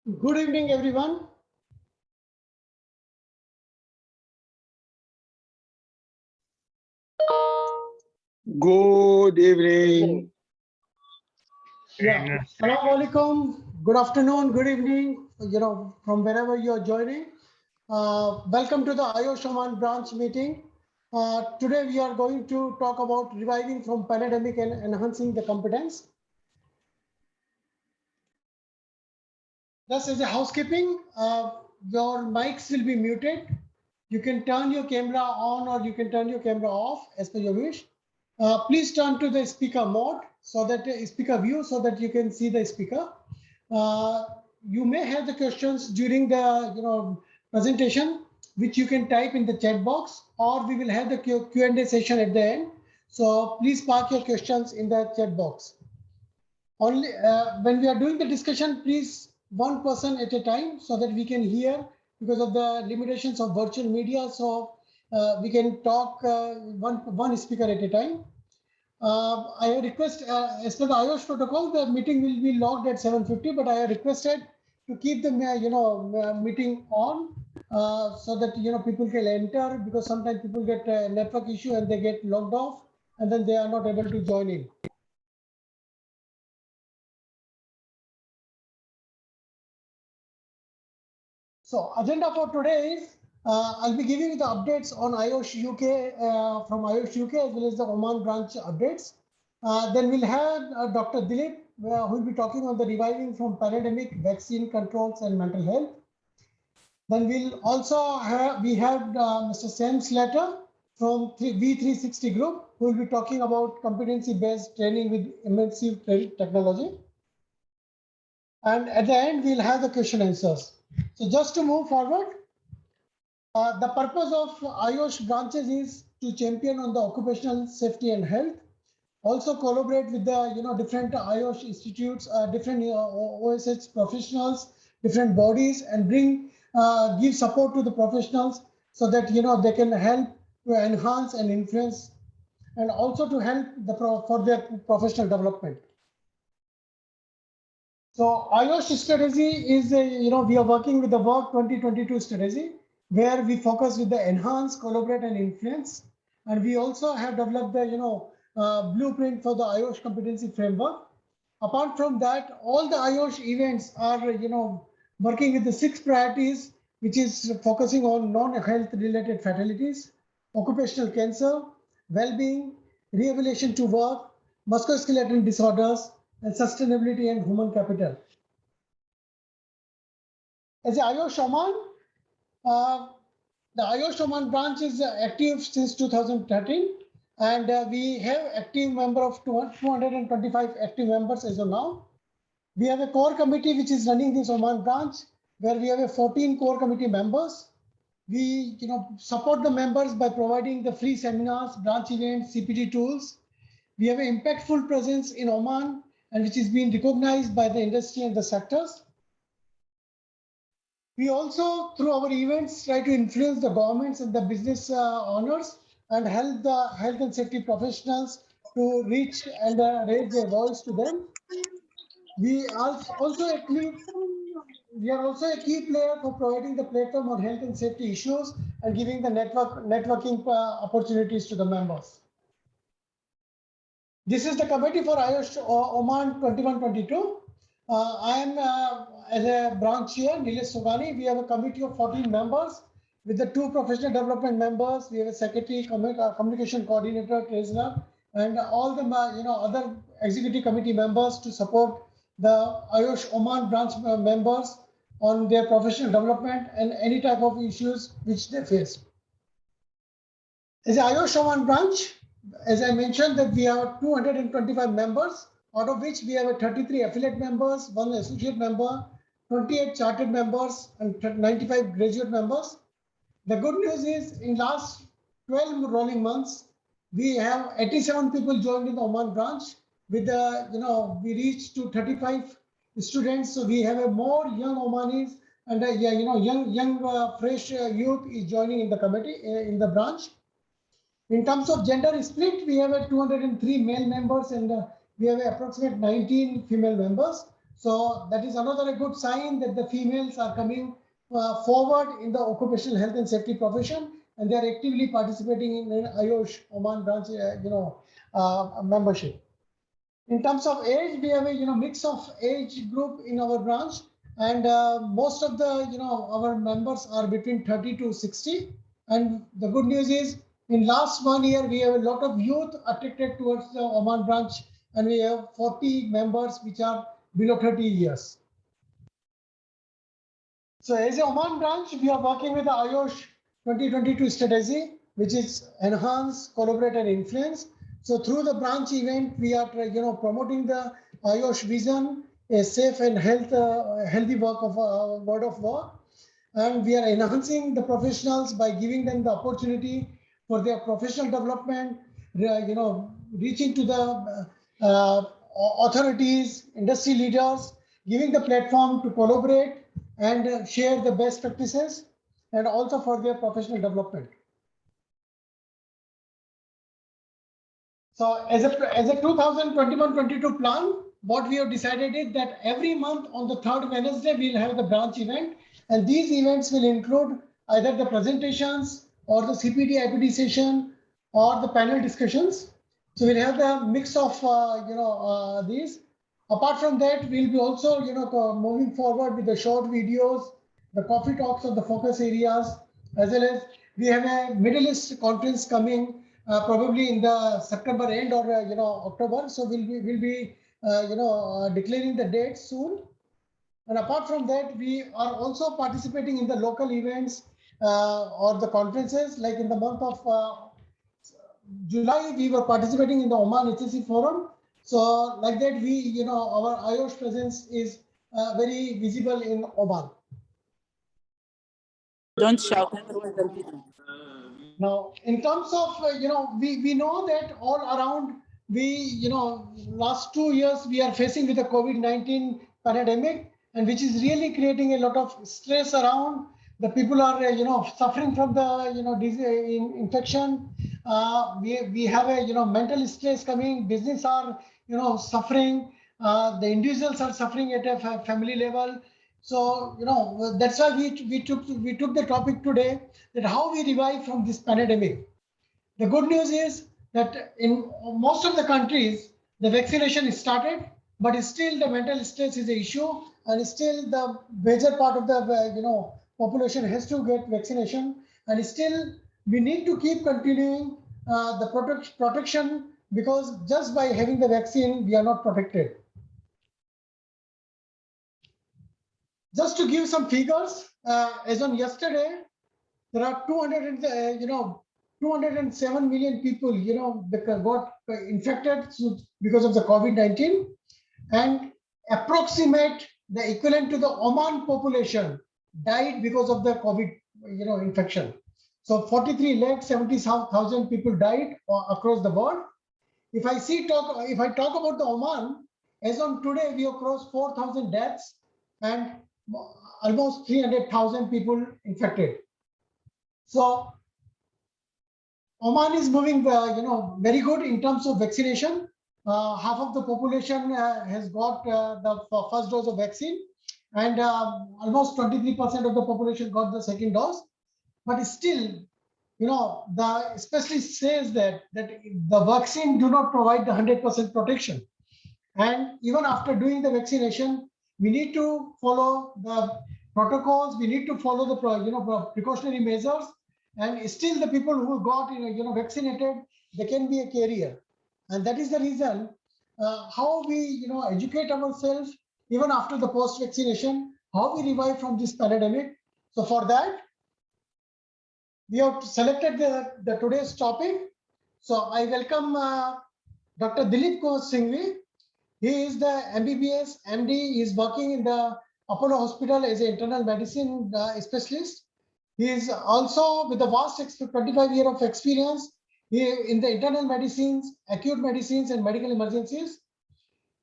Good evening, everyone. Good evening. Yeah, Assalamu alaikum. Good afternoon, good evening, from wherever you are joining. Welcome to the IOSH Oman branch meeting. Today we are going to talk about reviving from pandemic and enhancing the competence. Just as a housekeeping, your mics will be muted. You can turn your camera on or you can turn your camera off as per your wish. Please turn to the speaker mode so that speaker view so that you can see the speaker. You may have the questions during the presentation, which you can type in the chat box, or we will have the Q&A session at the end. So please park your questions in the chat box. Only when we are doing the discussion, please one person at a time so that we can hear, because of the limitations of virtual media. So we can talk one speaker at a time. I request, as per the IOSH protocol, the meeting will be logged at 7:50, but I requested to keep the meeting on so that people can enter, because sometimes people get a network issue and they get logged off and then they are not able to join in. So agenda for today is I'll be giving you the updates on IOSH UK from IOSH UK as well as the Oman branch updates. Then we'll have Dr. Dilip who will be talking on the reviving from pandemic, vaccine controls and mental health. Then we'll also have Mr. Sam Slater from V360 Group, who will be talking about competency-based training with immersive technology. And at the end, we'll have the question answers. So just to move forward, the purpose of IOSH branches is to champion on the occupational safety and health, also collaborate with the different IOSH institutes, different OSH professionals, different bodies, and give support to the professionals so that they can help to enhance and influence, and also to help for their professional development. So IOSH strategy is, we are working with the Work 2022 strategy, where we focus with the enhance, collaborate, and influence. And we also have developed the, blueprint for the IOSH competency framework. Apart from that, all the IOSH events are, working with the 6 priorities, which is focusing on non-health related fatalities, occupational cancer, well-being, rehabilitation to work, musculoskeletal disorders, and sustainability and human capital. As the IOSH Oman, the IOSH Oman branch is active since 2013, and we have active member of 225 active members as of now. We have a core committee which is running this Oman branch, where we have 14 core committee members. We support the members by providing the free seminars, branch events, CPT tools. We have an impactful presence in Oman, and which is being recognized by the industry and the sectors. We also, through our events, try to influence the governments and the business owners and help the health and safety professionals to reach and raise their voice to them. We are also a key player for providing the platform on health and safety issues and giving the networking opportunities to the members. This is the committee for IOSH Oman 21-22. I am as a branch chair, Nilesh Sugani. We have a committee of 14 members with the 2 professional development members. We have a secretary, communication coordinator, treasurer, and all the other executive committee members to support the IOSH Oman branch members on their professional development and any type of issues which they face. As the IOSH Oman branch, as I mentioned, that we have 225 members, out of which we have 33 affiliate members, 1 associate member, 28 chartered members, and 95 graduate members. The good news is, in last 12 rolling months, we have 87 people joined in the Oman branch. With we reached to 35 students, so we have a more young Omanis and young fresh youth is joining in the committee in the branch. In terms of gender split, we have 203 male members and we have approximately 19 female members. So that is another a good sign that the females are coming forward in the occupational health and safety profession, and they are actively participating in IOSH Oman branch, membership. In terms of age, we have a mix of age group in our branch, and most of the our members are between 30 to 60. And the good news is, in last 1 year, we have a lot of youth attracted towards the Oman branch, and we have 40 members which are below 30 years. So as a Oman branch, we are working with the IOSH 2022 strategy, which is enhance, collaborate, and influence. So through the branch event, we are promoting the IOSH vision, a safe and healthy work of word of work, and we are enhancing the professionals by giving them the opportunity for their professional development, reaching to the authorities, industry leaders, giving the platform to collaborate and share the best practices, and also for their professional development. So as a 2021-22 plan, what we have decided is that every month on the third Wednesday, we'll have the branch event, and these events will include either the presentations or the CPD IPD session or the panel discussions. So we'll have the mix of these. Apart from that, we'll be also moving forward with the short videos, the coffee talks of the focus areas, as well as we have a Middle East conference coming probably in the September end or October. So we'll be declaring the date soon. And apart from that, we are also participating in the local events or the conferences. Like in the month of July, we were participating in the Oman HSC forum. So like that, our IOSH presence is very visible in Oman. Don't shout. Now, in terms of, we know that all around, last 2 years, we are facing with the COVID-19 pandemic, and which is really creating a lot of stress around. The people are, suffering from the, disease, infection. We have a, mental stress coming. Business are, suffering. The individuals are suffering at a family level. So, that's why we took the topic today, that how we revive from this pandemic. The good news is that in most of the countries, the vaccination is started, but still the mental stress is an issue, and still the major part of the population has to get vaccination, and still we need to keep continuing the protection, because just by having the vaccine, we are not protected. Just to give some figures, as on yesterday, there are 207 million people, that got infected because of the COVID-19, and approximate the equivalent to the Oman population died because of the COVID, infection. So 43,70,000 people died across the world. If I talk about the Oman, as on today, we have crossed 4,000 deaths and almost 300,000 people infected. So Oman is moving, very good in terms of vaccination. Half of the population has got the first dose of vaccine, and almost 23% of the population got the second dose. But still, the specialist says that the vaccine do not provide the 100% protection. And even after doing the vaccination, we need to follow the protocols. We need to follow the precautionary measures. And still, the people who got vaccinated, they can be a carrier. And that is the reason how we educate ourselves even after the post-vaccination, how we revive from this pandemic. So for that, we have selected the today's topic. So I welcome Dr. Dilip Kaur Singhvi. He is the MBBS, MD. He is working in the Apollo Hospital as an internal medicine specialist. He is also with a vast 25 years of experience in the internal medicines, acute medicines, and medical emergencies.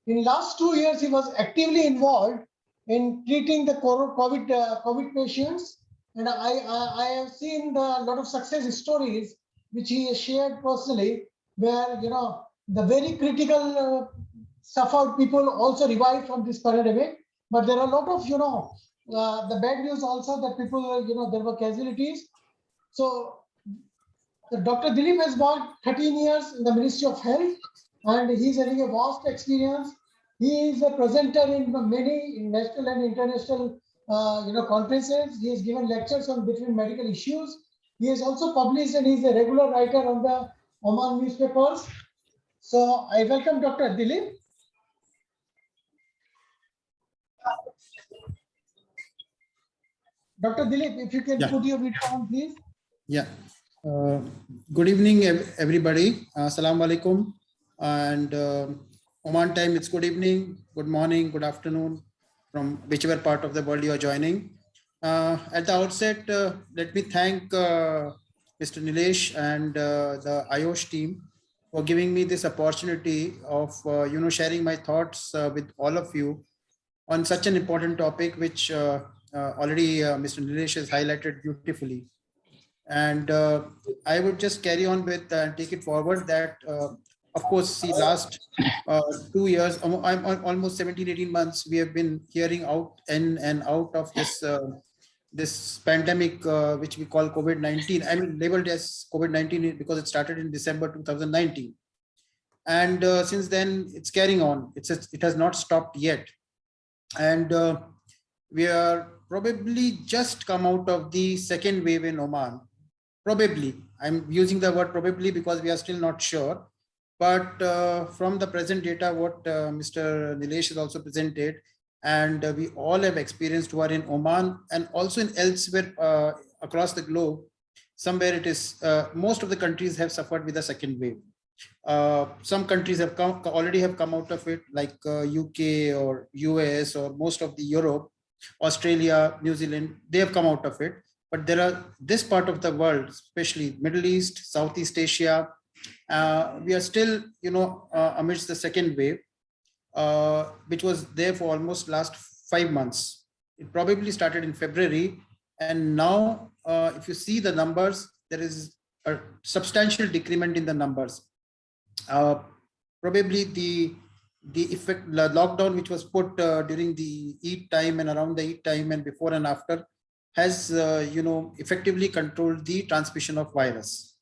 In last 2 years, he was actively involved in treating the COVID patients. And I have seen a lot of success stories which he has shared personally, where the very critical suffered people also revived from this pandemic. But there are a lot of, the bad news also that people, there were casualties. So Dr. Dilip has worked 13 years in the Ministry of Health, and he's having a vast experience. He is a presenter in many national and international, conferences. He has given lectures on different medical issues. He has also published, and he's a regular writer on the Oman newspapers. So I welcome Dr. Dilip. Dr. Dilip, if you can put your video on, please. Yeah. Good evening, everybody. Assalamu alaikum. And Oman time, it's good evening, good morning, good afternoon, from whichever part of the world you are joining. At the outset, let me thank Mr. Nilesh and the IOSH team for giving me this opportunity of sharing my thoughts with all of you on such an important topic, which already Mr. Nilesh has highlighted beautifully. And I would just carry on with and take it forward that, of course, the last 2 years, almost 17, 18 months, we have been hearing out and out of this this pandemic, which we call COVID-19. I mean, labeled as COVID-19 because it started in December 2019. And since then, it's carrying on. It has not stopped yet. And we are probably just come out of the second wave in Oman. Probably, I'm using the word probably because we are still not sure. But from the present data, what Mr. Nilesh has also presented, and we all have experienced who are in Oman and also in elsewhere across the globe, somewhere it is, most of the countries have suffered with the second wave. Some countries have already come out of it, like UK or US or most of the Europe, Australia, New Zealand, they have come out of it. But there are this part of the world, especially Middle East, Southeast Asia, we are still, amidst the second wave, which was there for almost last 5 months. It probably started in February. And now, if you see the numbers, there is a substantial decrement in the numbers. Probably the lockdown, which was put during the Eid time and around the Eid time and before and after, has effectively controlled the transmission of virus.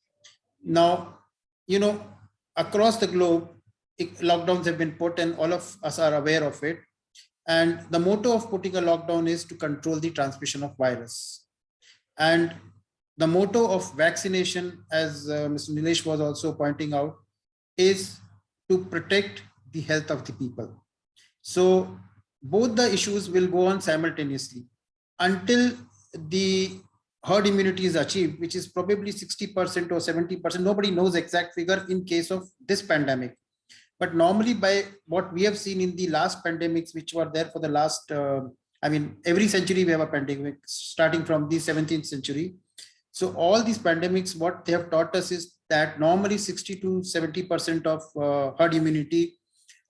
Now, across the globe, lockdowns have been put and all of us are aware of it. And the motto of putting a lockdown is to control the transmission of virus. And the motto of vaccination, as Mr. Nilesh was also pointing out, is to protect the health of the people. So both the issues will go on simultaneously until the herd immunity is achieved, which is probably 60% or 70%. Nobody knows exact figure in case of this pandemic. But normally, by what we have seen in the last pandemics, which were there for the last, every century we have a pandemic, starting from the 17th century. So all these pandemics, what they have taught us is that normally 60 to 70% of herd immunity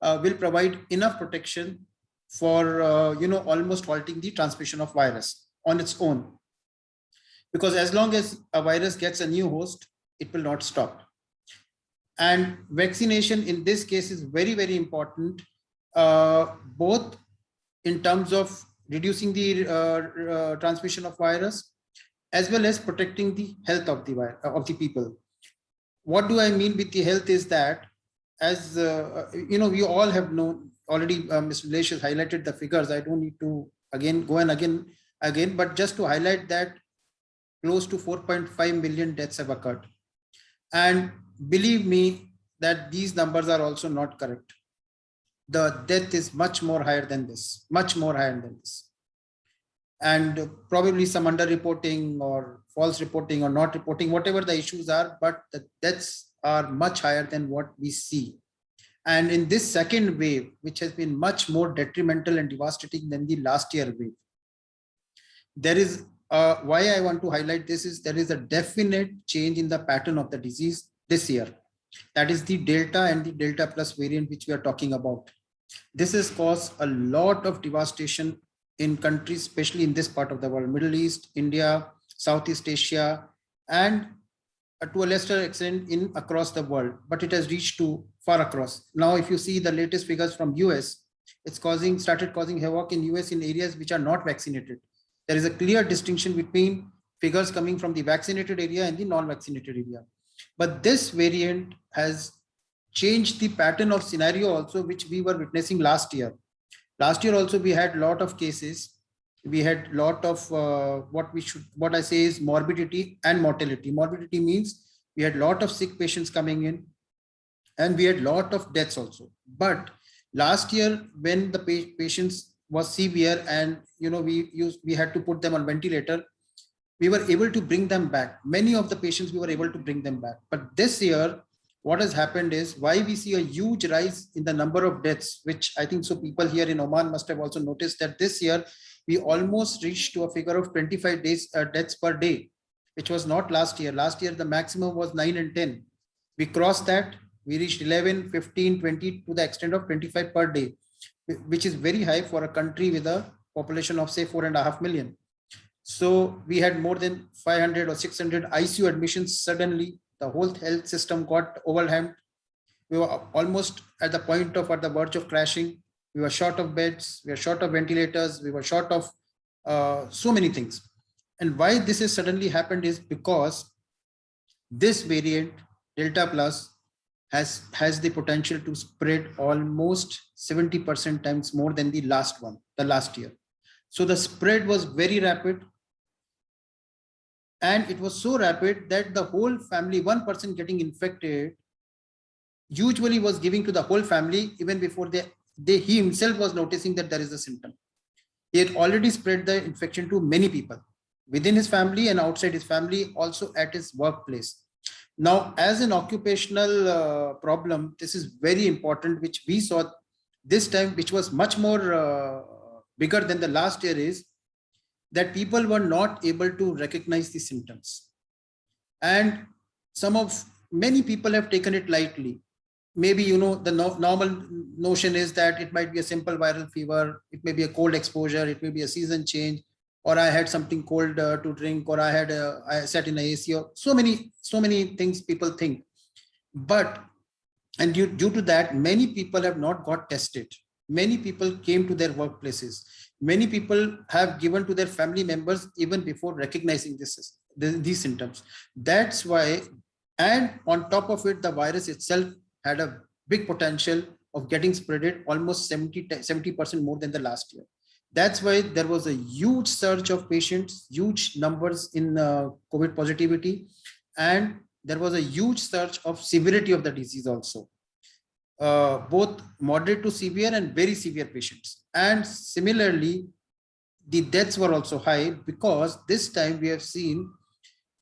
will provide enough protection for, almost halting the transmission of virus on its own. Because as long as a virus gets a new host, it will not stop. And vaccination in this case is very, very important, both in terms of reducing the transmission of virus, as well as protecting the health of the people. What do I mean with the health is that, as we all have known already, Mr. Nilesh has highlighted the figures. I don't need to go again, but just to highlight that close to 4.5 million deaths have occurred. And believe me that these numbers are also not correct. The death is much more higher than this, much more higher than this. And probably some underreporting or false reporting or not reporting, whatever the issues are, but the deaths are much higher than what we see. And in this second wave, which has been much more detrimental and devastating than the last year wave, there is, why I want to highlight this is there is a definite change in the pattern of the disease this year. That is the Delta and the Delta plus variant, which we are talking about. This has caused a lot of devastation in countries, especially in this part of the world, Middle East, India, Southeast Asia, and to a lesser extent in across the world, but it has reached to far across. Now, if you see the latest figures from US, it's started causing havoc in US in areas which are not vaccinated. There is a clear distinction between figures coming from the vaccinated area and the non-vaccinated area. But this variant has changed the pattern of scenario also, which we were witnessing last year. Last year also we had a lot of cases. We had a lot of what I say is morbidity and mortality. Morbidity means we had a lot of sick patients coming in, and we had a lot of deaths also. But last year, when the patients was severe and we had to put them on ventilator, we were able to bring them back. Many of the patients we were able to bring them back. But this year, what has happened is why we see a huge rise in the number of deaths, which I think so people here in Oman must have also noticed that this year we almost reached to a figure of 25 deaths per day, which was not last year. Last year, the maximum was 9 and 10. We crossed that. We reached 11, 15, 20 to the extent of 25 per day, which is very high for a country with a population of say 4.5 million. So we had more than 500 or 600 ICU admissions. Suddenly, the whole health system got overwhelmed. We were almost at the verge of crashing. We were short of beds. We were short of ventilators. We were short of so many things. And why this has suddenly happened is because this variant, Delta Plus, has the potential to spread almost 70% times more than the last year. So the spread was very rapid. And it was so rapid that the whole family, one person getting infected, usually was giving to the whole family even before he himself was noticing that there is a symptom. He had already spread the infection to many people within his family and outside his family, also at his workplace. Now, as an occupational problem, this is very important, which we saw this time, which was much more bigger than the last year, is that people were not able to recognize the symptoms. And many people have taken it lightly. Maybe, the normal notion is that it might be a simple viral fever, it may be a cold exposure, it may be a season change, or I had something cold to drink, or I sat in a AC, or so many things people think. But, and due to that, many people have not got tested. Many people came to their workplaces. Many people have given to their family members even before recognizing these symptoms. That's why, and on top of it, the virus itself had a big potential of getting spreaded almost 70% more than the last year. That's why there was a huge surge of patients, huge numbers in COVID positivity, and there was a huge surge of severity of the disease also. Both moderate to severe and very severe patients. And similarly, the deaths were also high because this time we have seen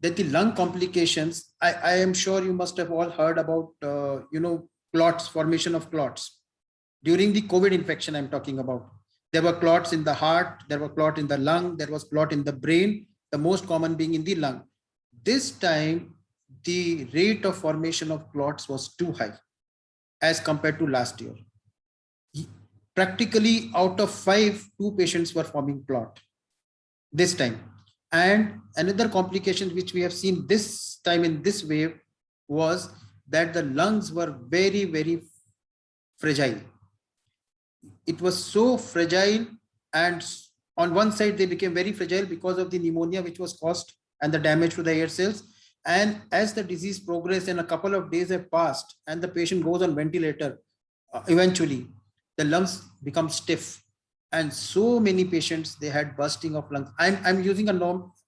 that the lung complications, I am sure you must have all heard about, clots, formation of clots. During the COVID infection I'm talking about, there were clots in the heart, there were clot in the lung, there was clot in the brain, the most common being in the lung. This time, the rate of formation of clots was too high as compared to last year. Practically out of 5, 2 patients were forming clot this time. And another complication which we have seen this time in this wave was that the lungs were very, very fragile. It was so fragile, and on one side they became very fragile because of the pneumonia which was caused and the damage to the air cells. And as the disease progressed and a couple of days have passed and the patient goes on ventilator, eventually the lungs become stiff. And so many patients, they had bursting of lungs. I'm using a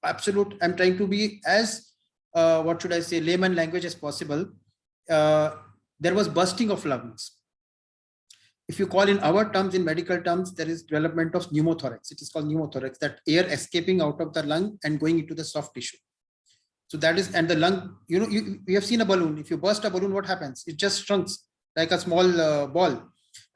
I'm trying to be as, layman language as possible. There was bursting of lungs. If you call in our terms, in medical terms, there is development of pneumothorax. It is called pneumothorax, that air escaping out of the lung and going into the soft tissue. So that is, and the lung, you have seen a balloon. If you burst a balloon, what happens? It just shrinks like a small ball,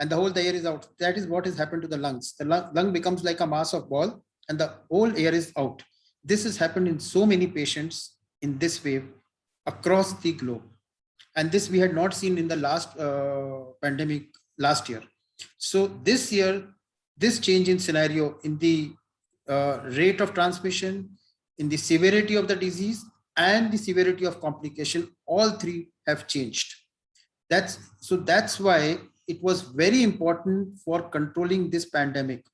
and the air is out. That is what has happened to the lungs. The lung becomes like a mass of ball and the whole air is out. This has happened in so many patients in this wave across the globe. And this we had not seen in the last pandemic last year. So this year, this change in scenario in the rate of transmission, in the severity of the disease, and the severity of complication, all three have changed. That's why it was very important for controlling this pandemic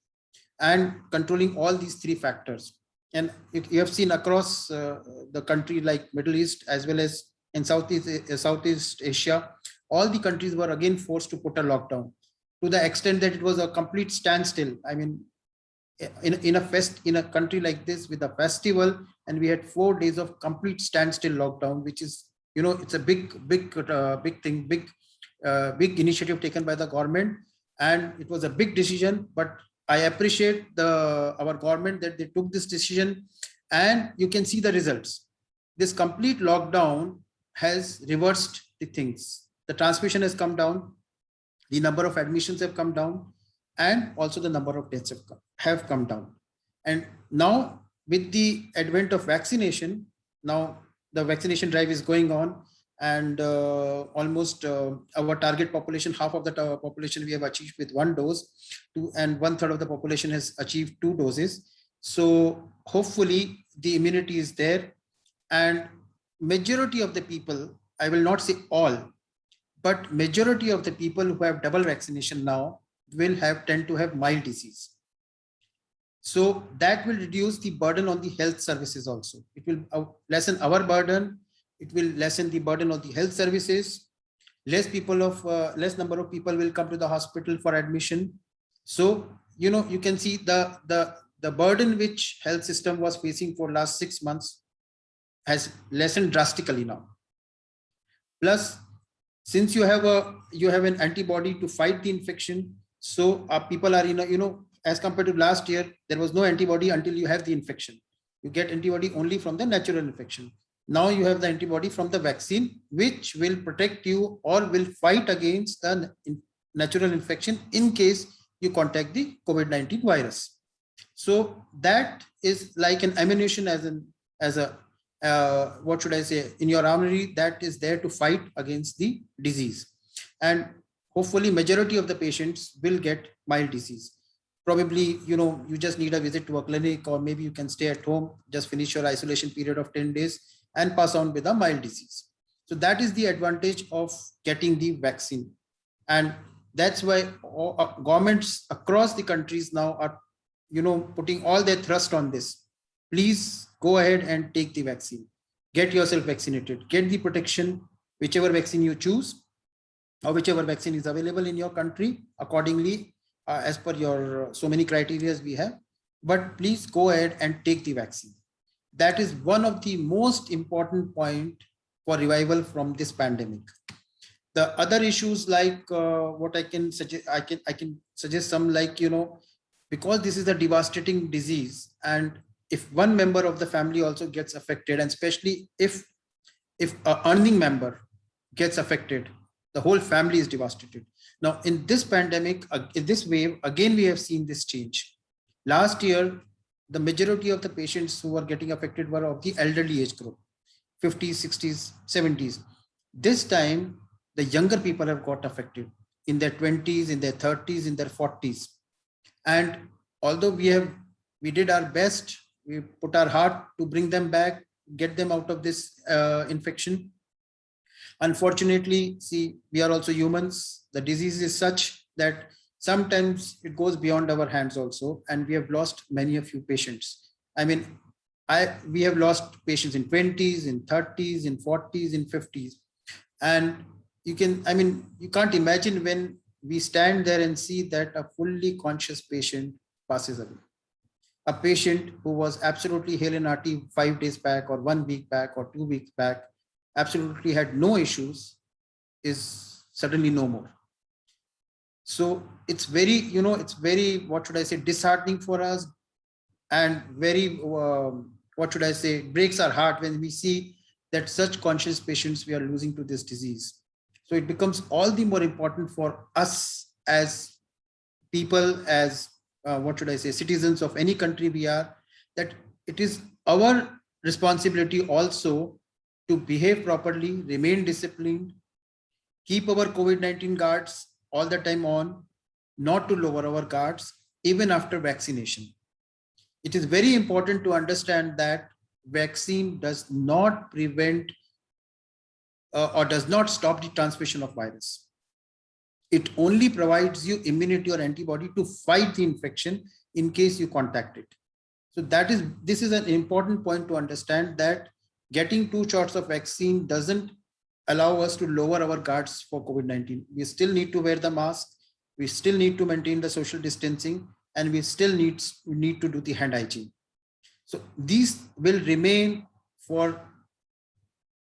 and controlling all these three factors. And you have seen across the country, like Middle East as well as in Southeast Asia, all the countries were again forced to put a lockdown, to the extent that it was a complete standstill. I mean, in a country like this with a festival, and we had 4 days of complete standstill lockdown, which is, it's a big thing, big initiative taken by the government, and it was a big decision. But I appreciate our government that they took this decision, and you can see the results. This complete lockdown has reversed the things. The transmission has come down, the number of admissions have come down, and also the number of deaths have come down. And now with the advent of vaccination, now the vaccination drive is going on, and almost our target population, half of the population we have achieved with 1 dose, and 1/3 of the population has achieved 2 doses. So hopefully the immunity is there, and majority of the people, I will not say all, but majority of the people who have double vaccination now will tend to have mild disease. So that will reduce the burden on the health services also. It will lessen our burden. It will lessen the burden on the health services. Less number of people will come to the hospital for admission. So, you can see the burden which health system was facing for last 6 months has lessened drastically now. Plus, since you have an antibody to fight the infection, so people are as compared to last year, there was no antibody until you have the infection. You get antibody only from the natural infection. Now you have the antibody from the vaccine, which will protect you or will fight against the natural infection in case you contact the COVID-19 virus. So that is like an ammunition, what should I say, in your armory, that is there to fight against the disease. And hopefully majority of the patients will get mild disease. Probably, you just need a visit to a clinic, or maybe you can stay at home, just finish your isolation period of 10 days and pass on with a mild disease. So that is the advantage of getting the vaccine. And that's why governments across the countries now are, putting all their thrust on this. Please go ahead and take the vaccine. Get yourself vaccinated. Get the protection, whichever vaccine you choose, or whichever vaccine is available in your country accordingly, as per your so many criteria we have. But please go ahead and take the vaccine. That is one of the most important point for revival from this pandemic. The other issues, like what I can suggest, I can suggest some, like, because this is a devastating disease, and if one member of the family also gets affected, and especially if an earning member gets affected, the whole family is devastated. Now in this pandemic, in this wave, again we have seen this change. Last year, the majority of the patients who were getting affected were of the elderly age group, 50s, 60s, 70s. This time, the younger people have got affected in their 20s, in their 30s, in their 40s. And although we did our best, we put our heart to bring them back, get them out of this infection. Unfortunately, see, we are also humans. The disease is such that sometimes it goes beyond our hands also, and we have lost many a few patients. I mean, we have lost patients in 20s, in 30s, in 40s, in 50s. And you can't imagine when we stand there and see that a fully conscious patient passes away. A patient who was absolutely hale and hearty 5 days back, or 1 week back, or 2 weeks back, absolutely had no issues, is suddenly no more. So it's very, what should I say, disheartening for us, and very, what should I say, breaks our heart when we see that such conscious patients we are losing to this disease. So it becomes all the more important for us as people, as what should I say, citizens of any country we are, that it is our responsibility also to behave properly, remain disciplined, keep our COVID-19 guards all the time on, not to lower our guards even after vaccination. It is very important to understand that vaccine does not prevent or does not stop the transmission of virus. It only provides you immunity or antibody to fight the infection in case you contact it. So this is an important point to understand, that getting 2 shots of vaccine doesn't allow us to lower our guards for COVID-19. We still need to wear the mask. We still need to maintain the social distancing, and we still need to do the hand hygiene. So these will remain for,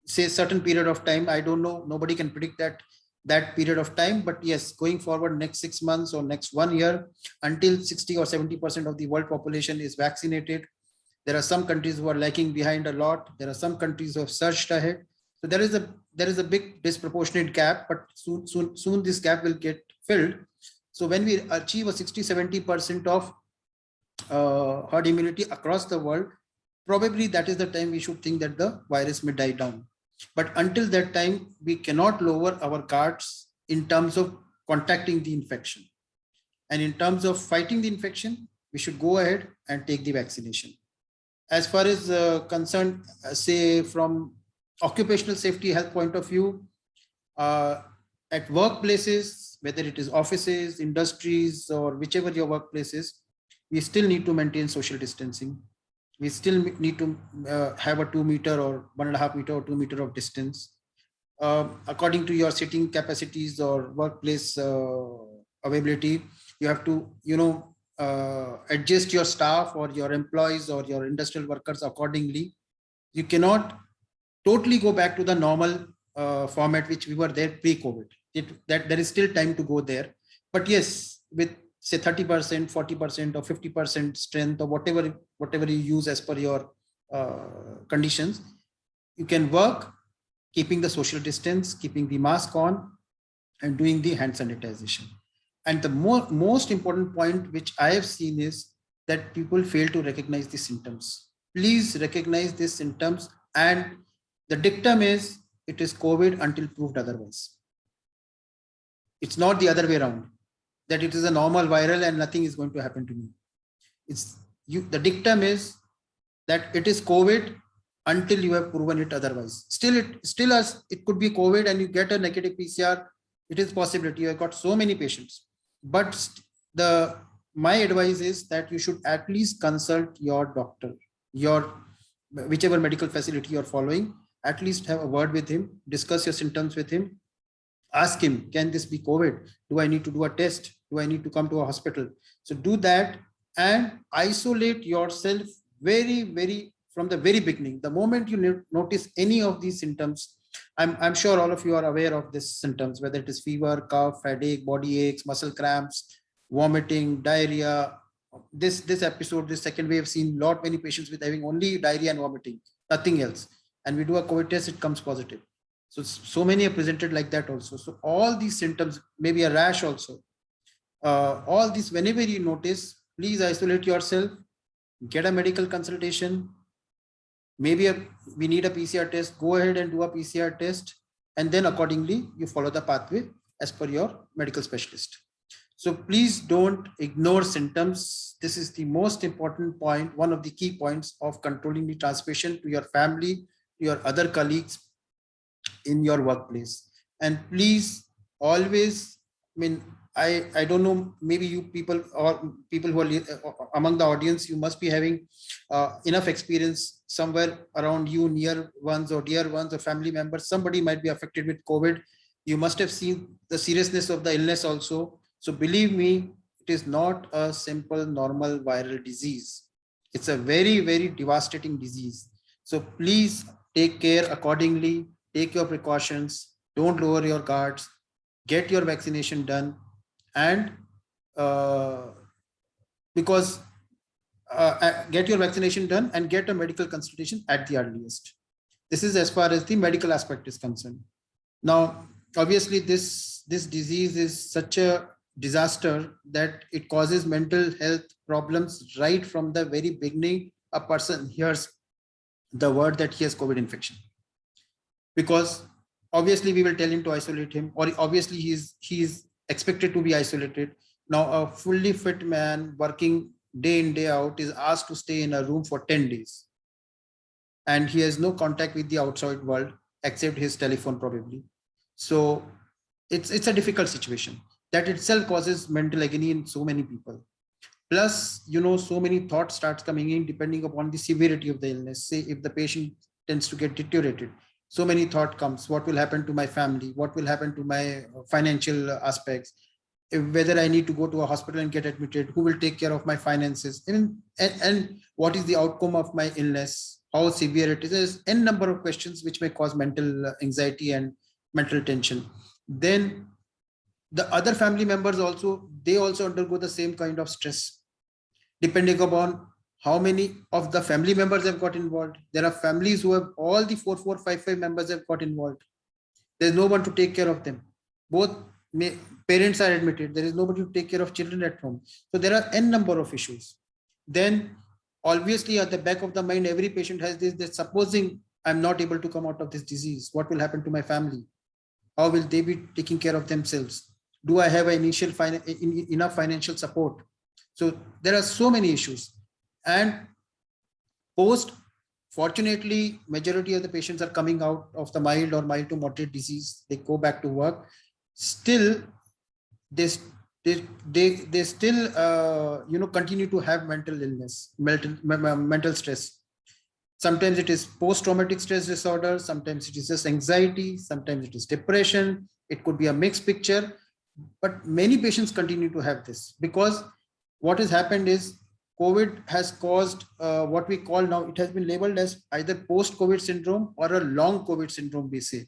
say, a certain period of time. I don't know. Nobody can predict that period of time. But yes, going forward, next 6 months or next 1 year, until 60 or 70% of the world population is vaccinated. There are some countries who are lagging behind a lot. There are some countries who have surged ahead. So there is a big disproportionate gap, but soon this gap will get filled. So when we achieve a 60-70% of herd immunity across the world, probably that is the time we should think that the virus may die down. But until that time, we cannot lower our guards in terms of contacting the infection. And in terms of fighting the infection, we should go ahead and take the vaccination. As far as concerned, say from occupational safety health point of view, at workplaces, whether it is offices, industries, or whichever your workplace is, we still need to maintain social distancing. We still need to have a 2 meter or 1.5 meter or 2 meter of distance. According to your sitting capacities or workplace availability, you have to, adjust your staff or your employees or your industrial workers accordingly. You cannot totally go back to the normal format which we were there pre-COVID. That there is still time to go there. But yes, with say 30%, 40% or 50% strength or whatever you use as per your conditions, you can work keeping the social distance, keeping the mask on, and doing the hand sanitization. And the most important point which I have seen is that people fail to recognize the symptoms. Please recognize these symptoms, and the dictum is it is COVID until proved otherwise. It's not the other way around, that it is a normal viral and nothing is going to happen to me. The dictum is that it is COVID until you have proven it otherwise. Still it could be COVID and you get a negative PCR. It is possibility. You have got so many patients. But my advice is that you should at least consult your doctor, your whichever medical facility you're following. At least have a word with him, discuss your symptoms with him. Ask him, can this be COVID? Do I need to do a test? Do I need to come to a hospital? So do that and isolate yourself very from the very beginning. The moment you notice any of these symptoms, I'm sure all of you are aware of these symptoms, whether it is fever, cough, headache, body aches, muscle cramps, vomiting, diarrhea. This second wave, seen many patients with having only diarrhea and vomiting, nothing else. And we do a COVID test, it comes positive. So many are presented like that also. So all these symptoms, maybe a rash also. All this, whenever you notice, please isolate yourself, get a medical consultation. Maybe we need a PCR test, go ahead and do a PCR test. And then accordingly, you follow the pathway as per your medical specialist. So please don't ignore symptoms. This is the most important point, one of the key points of controlling the transmission to your family, to your other colleagues in your workplace. And please always, I don't know, maybe you people or people who are among the audience, you must be having enough experience somewhere around you, near ones or dear ones or family members. Somebody might be affected with COVID. You must have seen the seriousness of the illness also. So believe me, it is not a simple normal viral disease. It's a very devastating disease. So please take care accordingly, take your precautions, don't lower your guards, get your vaccination done, and get your vaccination done and get a medical consultation at the earliest. This is as far as the medical aspect is concerned. Now, obviously, this disease is such a disaster that it causes mental health problems right from the very beginning. A person hears the word that he has COVID infection, because obviously we will tell him to isolate him, or obviously he is expected to be isolated. Now a fully fit man working day in day out is asked to stay in a room for 10 days. and he has no contact with the outside world except his telephone probably. So it's a difficult situation. That itself causes mental agony in so many people. Plus, so many thoughts starts coming in depending upon the severity of the illness. Say if the patient tends to get deteriorated, so many thought comes: what will happen to my family? What will happen to my financial aspects? Whether I need to go to a hospital and get admitted, who will take care of my finances, and what is the outcome of my illness, how severe it is. There's n number of questions which may cause mental anxiety and mental tension. Then the other family members also, they also undergo the same kind of stress, depending upon how many of the family members have got involved. There are families who have all the 4, 4, 5 members have got involved. There's no one to take care of them. Both parents are admitted. There is nobody to take care of children at home. So there are n number of issues. Then obviously at the back of the mind, every patient has this, that supposing I'm not able to come out of this disease, what will happen to my family? How will they be taking care of themselves? Do I have initial enough financial support? So there are so many issues. And post, fortunately, majority of the patients are coming out of the mild or mild to moderate disease. They go back to work. Still, they still continue to have mental illness, mental stress. Sometimes it is post-traumatic stress disorder. Sometimes it is just anxiety. Sometimes it is depression. It could be a mixed picture. But many patients continue to have this because what has happened is COVID has caused what we call now, it has been labeled as either post-COVID syndrome or a long COVID syndrome, we say.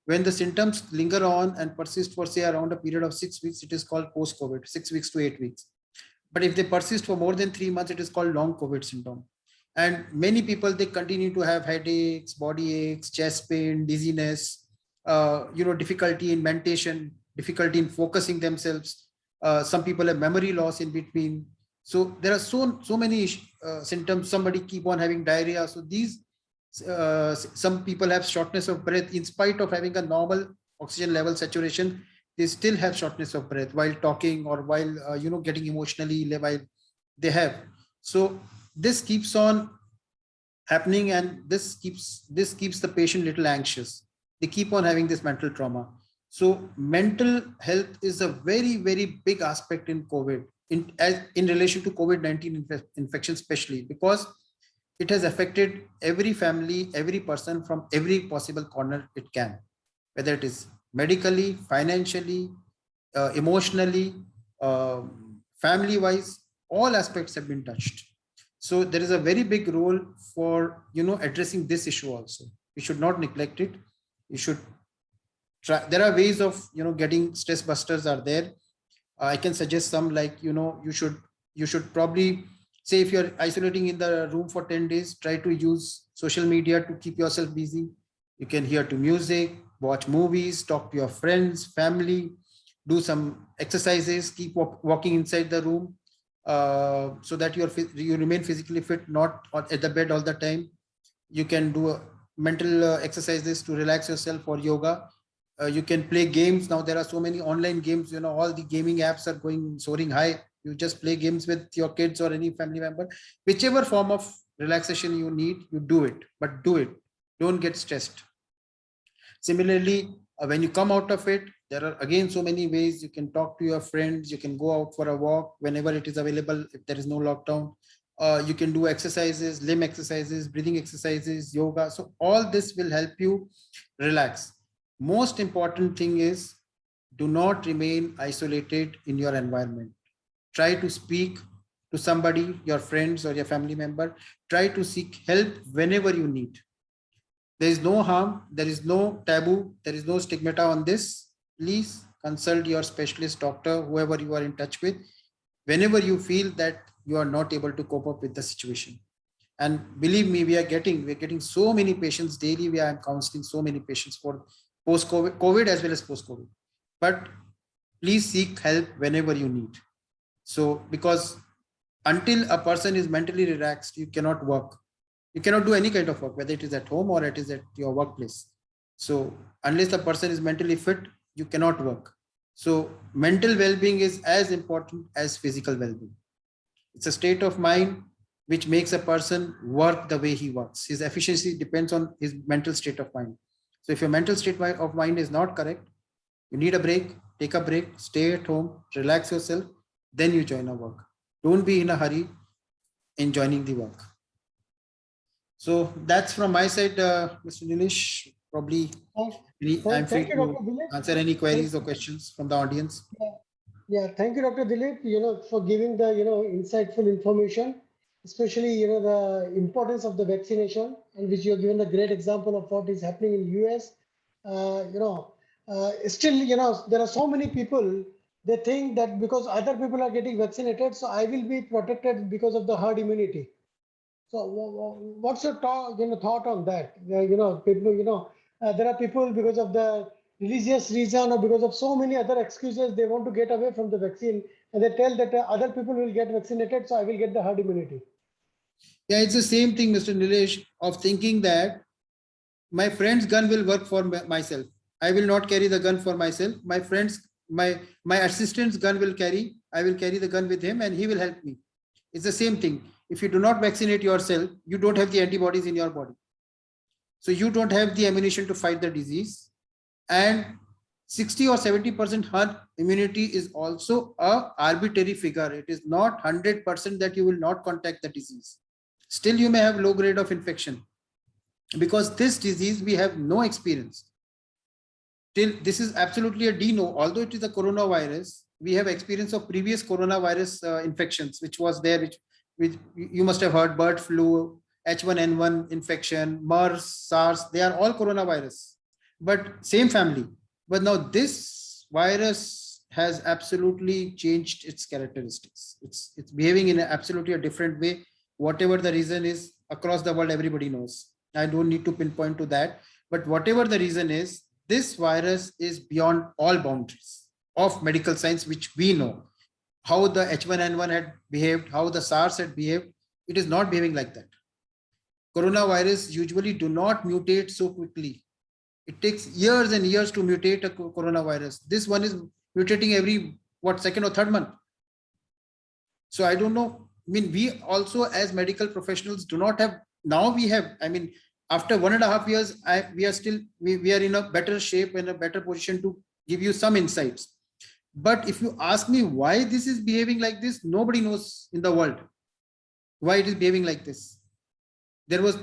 When the symptoms linger on and persist for say around a period of 6 weeks, it is called post-COVID, 6 weeks to 8 weeks. But if they persist for more than 3 months, it is called long COVID syndrome. And many people, they continue to have headaches, body aches, chest pain, dizziness, difficulty in mentation, difficulty in focusing themselves. Some people have memory loss in between. So there are so many symptoms. Somebody keep on having diarrhea. So these, some people have shortness of breath in spite of having a normal oxygen level saturation. They still have shortness of breath while talking or while getting emotionally while they have. So this keeps on happening, and this keeps the patient little anxious. They keep on having this mental trauma. So mental health is a very, very big aspect in COVID, in relation to COVID-19 infection, especially because it has affected every family, every person from every possible corner it can, whether it is medically, financially, emotionally, family-wise, all aspects have been touched. So there is a very big role for addressing this issue also. We should not neglect it. You should try. There are ways of getting stress busters are there. I can suggest some, like you should probably say, if you're isolating in the room for 10 days, try to use social media to keep yourself busy. You can hear to music, watch movies, talk to your friends, family, do some exercises, keep walking inside the room. So that you remain physically fit, not at the bed all the time. You can do mental exercises to relax yourself, or yoga. You can play games. Now there are so many online games, all the gaming apps are soaring high. You just play games with your kids or any family member. Whichever form of relaxation you need, you do it, but do it. Don't get stressed. Similarly, when you come out of it, there are again so many ways. You can talk to your friends, you can go out for a walk whenever it is available, if there is no lockdown. You can do exercises, limb exercises, breathing exercises, yoga. So all this will help you relax. Most important thing is, do not remain isolated in your environment. Try to speak to somebody, your friends or your family member. Try to seek help whenever you need. There is no harm, there is no taboo, there is no stigmata on this. Please consult your specialist doctor, whoever you are in touch with, whenever you feel that you are not able to cope up with the situation. And believe me, we are getting so many patients daily. We are counseling so many patients for post-COVID as well as post-COVID. But please seek help whenever you need. So, because until a person is mentally relaxed, you cannot work. You cannot do any kind of work, whether it is at home or it is at your workplace. So unless the person is mentally fit, you cannot work. So mental well-being is as important as physical well-being. It's a state of mind. which makes a person work the way he works. His efficiency depends on his mental state of mind. So if your mental state of mind is not correct, you need a break, take a break, stay at home, relax yourself, then you join a work. Don't be in a hurry in joining the work. So that's from my side, Mr. Nilesh. Probably I'm free Thank you, Dr. to Dilip. answer any queries or questions from the audience. Yeah, thank you, Dr. Dilip, for giving the, insightful information, especially, the importance of the vaccination, and which you have given a great example of what is happening in US. Still, there are so many people, they think that because other people are getting vaccinated, so I will be protected because of the herd immunity. So what's your thought on that? People, there are people because of the religious reason or because of so many other excuses, they want to get away from the vaccine and they tell that other people will get vaccinated, so I will get the herd immunity. Yeah, it's the same thing, Mr. Nilesh, of thinking that my friend's gun will work for myself. I will not carry the gun for myself. My assistant's gun will carry. I will carry the gun with him and he will help me. It's the same thing. If you do not vaccinate yourself, you don't have the antibodies in your body. So you don't have the ammunition to fight the disease. And 60 or 70% herd immunity is also a arbitrary figure. It is not 100% that you will not contact the disease. Still, you may have low grade of infection because this disease we have no experience. Till this is absolutely a deno, although it is a coronavirus, we have experience of previous coronavirus infections, which was there, which you must have heard: bird flu, H1N1 infection, MERS, SARS, they are all coronavirus, but same family. But now this virus has absolutely changed its characteristics. It's behaving in absolutely a different way. Whatever the reason is, across the world, everybody knows. I don't need to pinpoint to that, but whatever the reason is, this virus is beyond all boundaries of medical science, which we know. How the H1N1 had behaved, how the SARS had behaved, it is not behaving like that. Coronavirus usually do not mutate so quickly. It takes years and years to mutate a coronavirus. This one is mutating every, second or third month. So I don't know. I mean, we also as medical professionals do not have, now we have, I mean, after 1.5 years, we are still, we are in a better shape and a better position to give you some insights. But if you ask me why this is behaving like this, nobody knows in the world why it is behaving like this. There was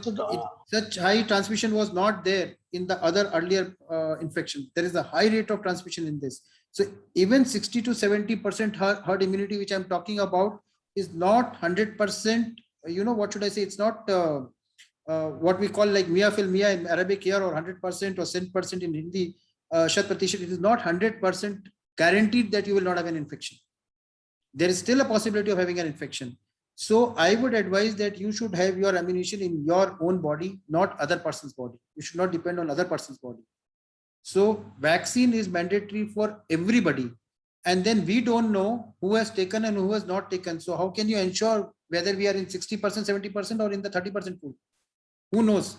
such high transmission was not there in the other earlier infection. There is a high rate of transmission in this. So even 60 to 70% herd immunity, which I'm talking about, is not 100%. What should I say? It's not what we call like Mia fil Mia in Arabic here, or 100% or 100% in Hindi. Shat Pratishat. It is not 100% guaranteed that you will not have an infection. There is still a possibility of having an infection. So I would advise that you should have your ammunition in your own body, not other person's body. You should not depend on other person's body. So vaccine is mandatory for everybody. And then we don't know who has taken and who has not taken. So how can you ensure whether we are in 60%, 70% or in the 30% pool? Who knows?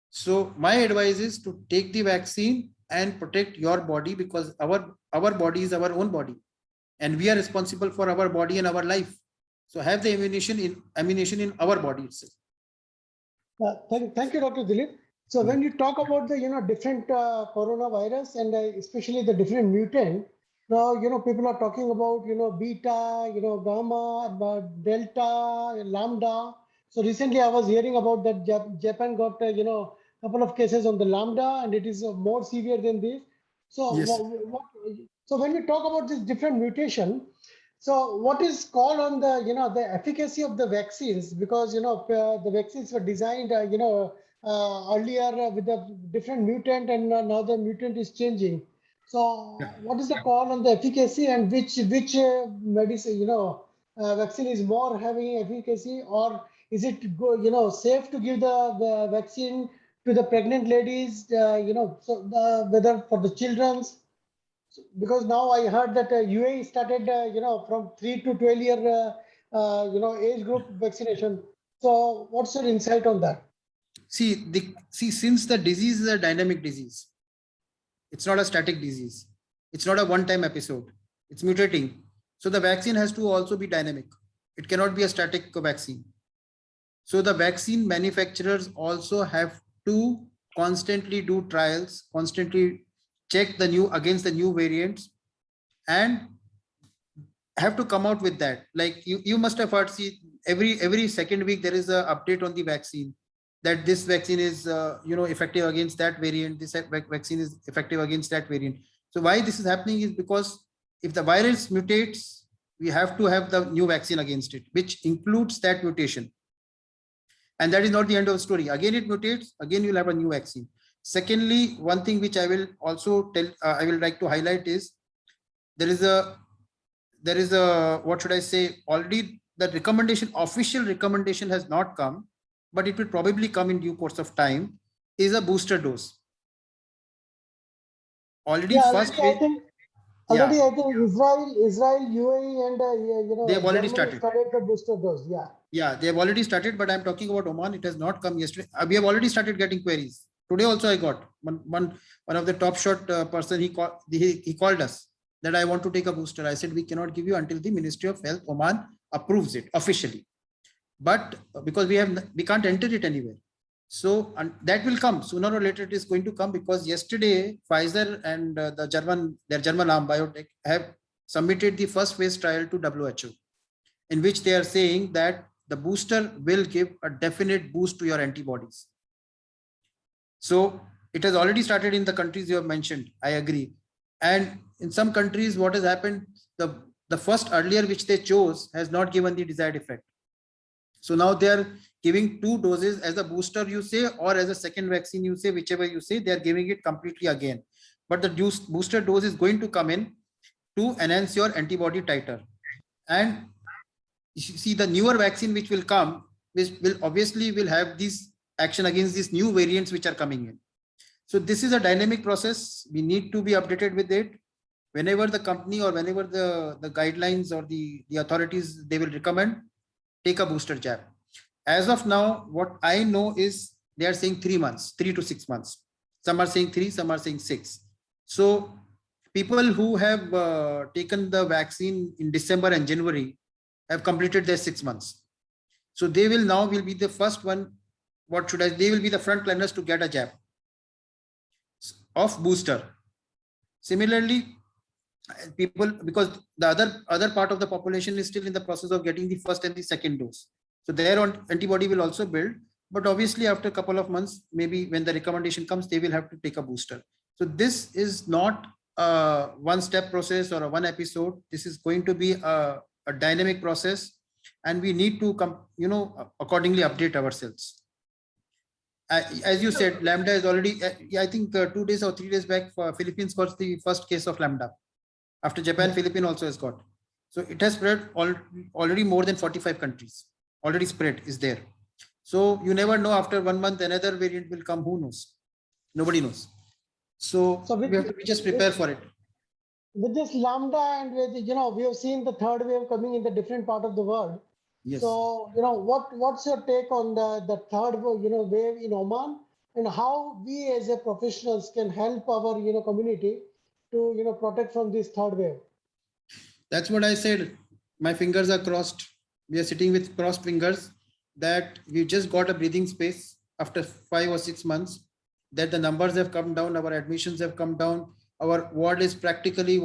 So my advice is to take the vaccine and protect your body, because our body is our own body and we are responsible for our body and our life. So have the ammunition in our body itself. Thank you, Dr. Dilip. So when you talk about the different coronavirus and especially the different mutant, now people are talking about beta, gamma, delta, lambda. So recently I was hearing about that Japan got couple of cases on the lambda, and it is more severe than this. So Yes. So when we talk about this different mutation, so what is called on the the efficacy of the vaccines, because the vaccines were designed earlier with a different mutant, and now the mutant is changing. So what is the call on the efficacy, and which medicine vaccine is more having efficacy, or is it safe to give the vaccine to the pregnant ladies, so whether for the children's? Because now I heard that UAE started, from 3 to 12 year, age group vaccination. So what's your insight on that? See, since the disease is a dynamic disease, it's not a static disease. It's not a one-time episode. It's mutating. So the vaccine has to also be dynamic. It cannot be a static vaccine. So the vaccine manufacturers also have to constantly do trials, constantly check the new against the new variants, and have to come out with that. Like you must have heard, see, every second week there is a update on the vaccine, that this vaccine is effective against that variant, this vaccine is effective against that variant. So why this is happening is because if the virus mutates, we have to have the new vaccine against it, which includes that mutation. And that is not the end of the story. Again it mutates, again you'll have a new vaccine. Secondly, one thing which I will also tell, I will like to highlight is there is a what should I say, already the recommendation, official recommendation has not come, but it will probably come in due course of time, is a booster dose. Already Yeah, first already I phase, think yeah, Israel, UAE, and they have already Germany started. started the booster dose. Yeah. Yeah, they have already started, but I'm talking about Oman. It has not come yesterday. We have already started getting queries. Today also I got one of the top shot person, he called us that I want to take a booster. I said we cannot give you until the Ministry of Health Oman approves it officially. But because we can't enter it anywhere. So that will come sooner or later. It is going to come, because yesterday Pfizer and their German arm biotech have submitted the first phase trial to WHO, in which they are saying that the booster will give a definite boost to your antibodies. So it has already started in the countries you have mentioned. I agree. And in some countries, what has happened, the first earlier which they chose has not given the desired effect. So now they are giving 2 doses as a booster, you say, or as a second vaccine, you say, whichever you say, they are giving it completely again. But the booster dose is going to come in to enhance your antibody titer. And you see, the newer vaccine which will come, which will obviously will have this action against these new variants which are coming in. So this is a dynamic process. We need to be updated with it. Whenever the company or whenever the guidelines or the authorities, they will recommend, take a booster jab. As of now, what I know is they are saying 3 months, 3 to 6 months. Some are saying 3, some are saying 6. So people who have taken the vaccine in December and January have completed their 6 months. So they will now will be the first one. What should I? They will be the frontliners to get a jab of booster. Similarly, people, because the other part of the population is still in the process of getting the first and the second dose, so their antibody will also build. But obviously, after a couple of months, maybe when the recommendation comes, they will have to take a booster. So this is not a one-step process or a one episode. This is going to be a dynamic process, and we need to accordingly update ourselves. As you said, Lambda is already, I think 2 days or 3 days back, Philippines got the first case of Lambda. After Japan, yeah. Philippines also has got. So it has spread already more than 45 countries. Already spread is there. So you never know, after 1 month, another variant will come. Who knows? Nobody knows. So we have to just prepare for it. With this Lambda and with, we have seen the third wave coming in the different part of the world. Yes. So, what's your take on the third, wave in Oman, and how we as a professionals can help our, community to, protect from this third wave? That's what I said. My fingers are crossed. We are sitting with crossed fingers that we just got a breathing space after 5 or 6 months, that the numbers have come down, our admissions have come down. Our ward is practically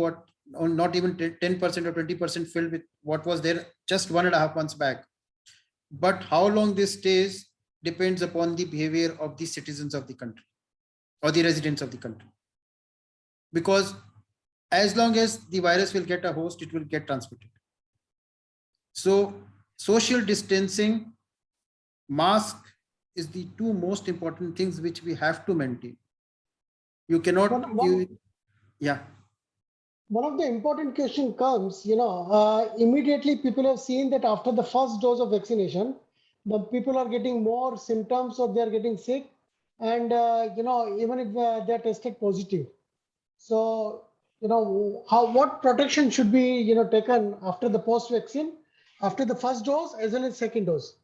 not even 10% or 20% filled with what was there just 1.5 months back. But how long this stays depends upon the behavior of the citizens of the country or the residents of the country. Because as long as the virus will get a host, it will get transmitted. So social distancing, mask is the 2 most important things which we have to maintain. You cannot, yeah. One of the important question comes, immediately people have seen that after the first dose of vaccination, the people are getting more symptoms or they're getting sick, and even if they're tested positive. So, what protection should be, taken after the post-vaccine, after the first dose as well as second dose?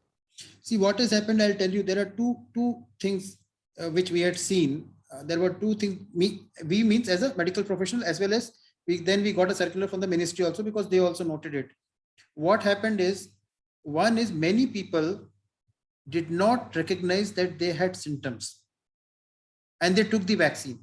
See, what has happened, I'll tell you, there are two things which we had seen. There were 2 things, we means as a medical professional, as well as we got a circular from the ministry also, because they also noted it. What happened is, one is many people did not recognize that they had symptoms and they took the vaccine.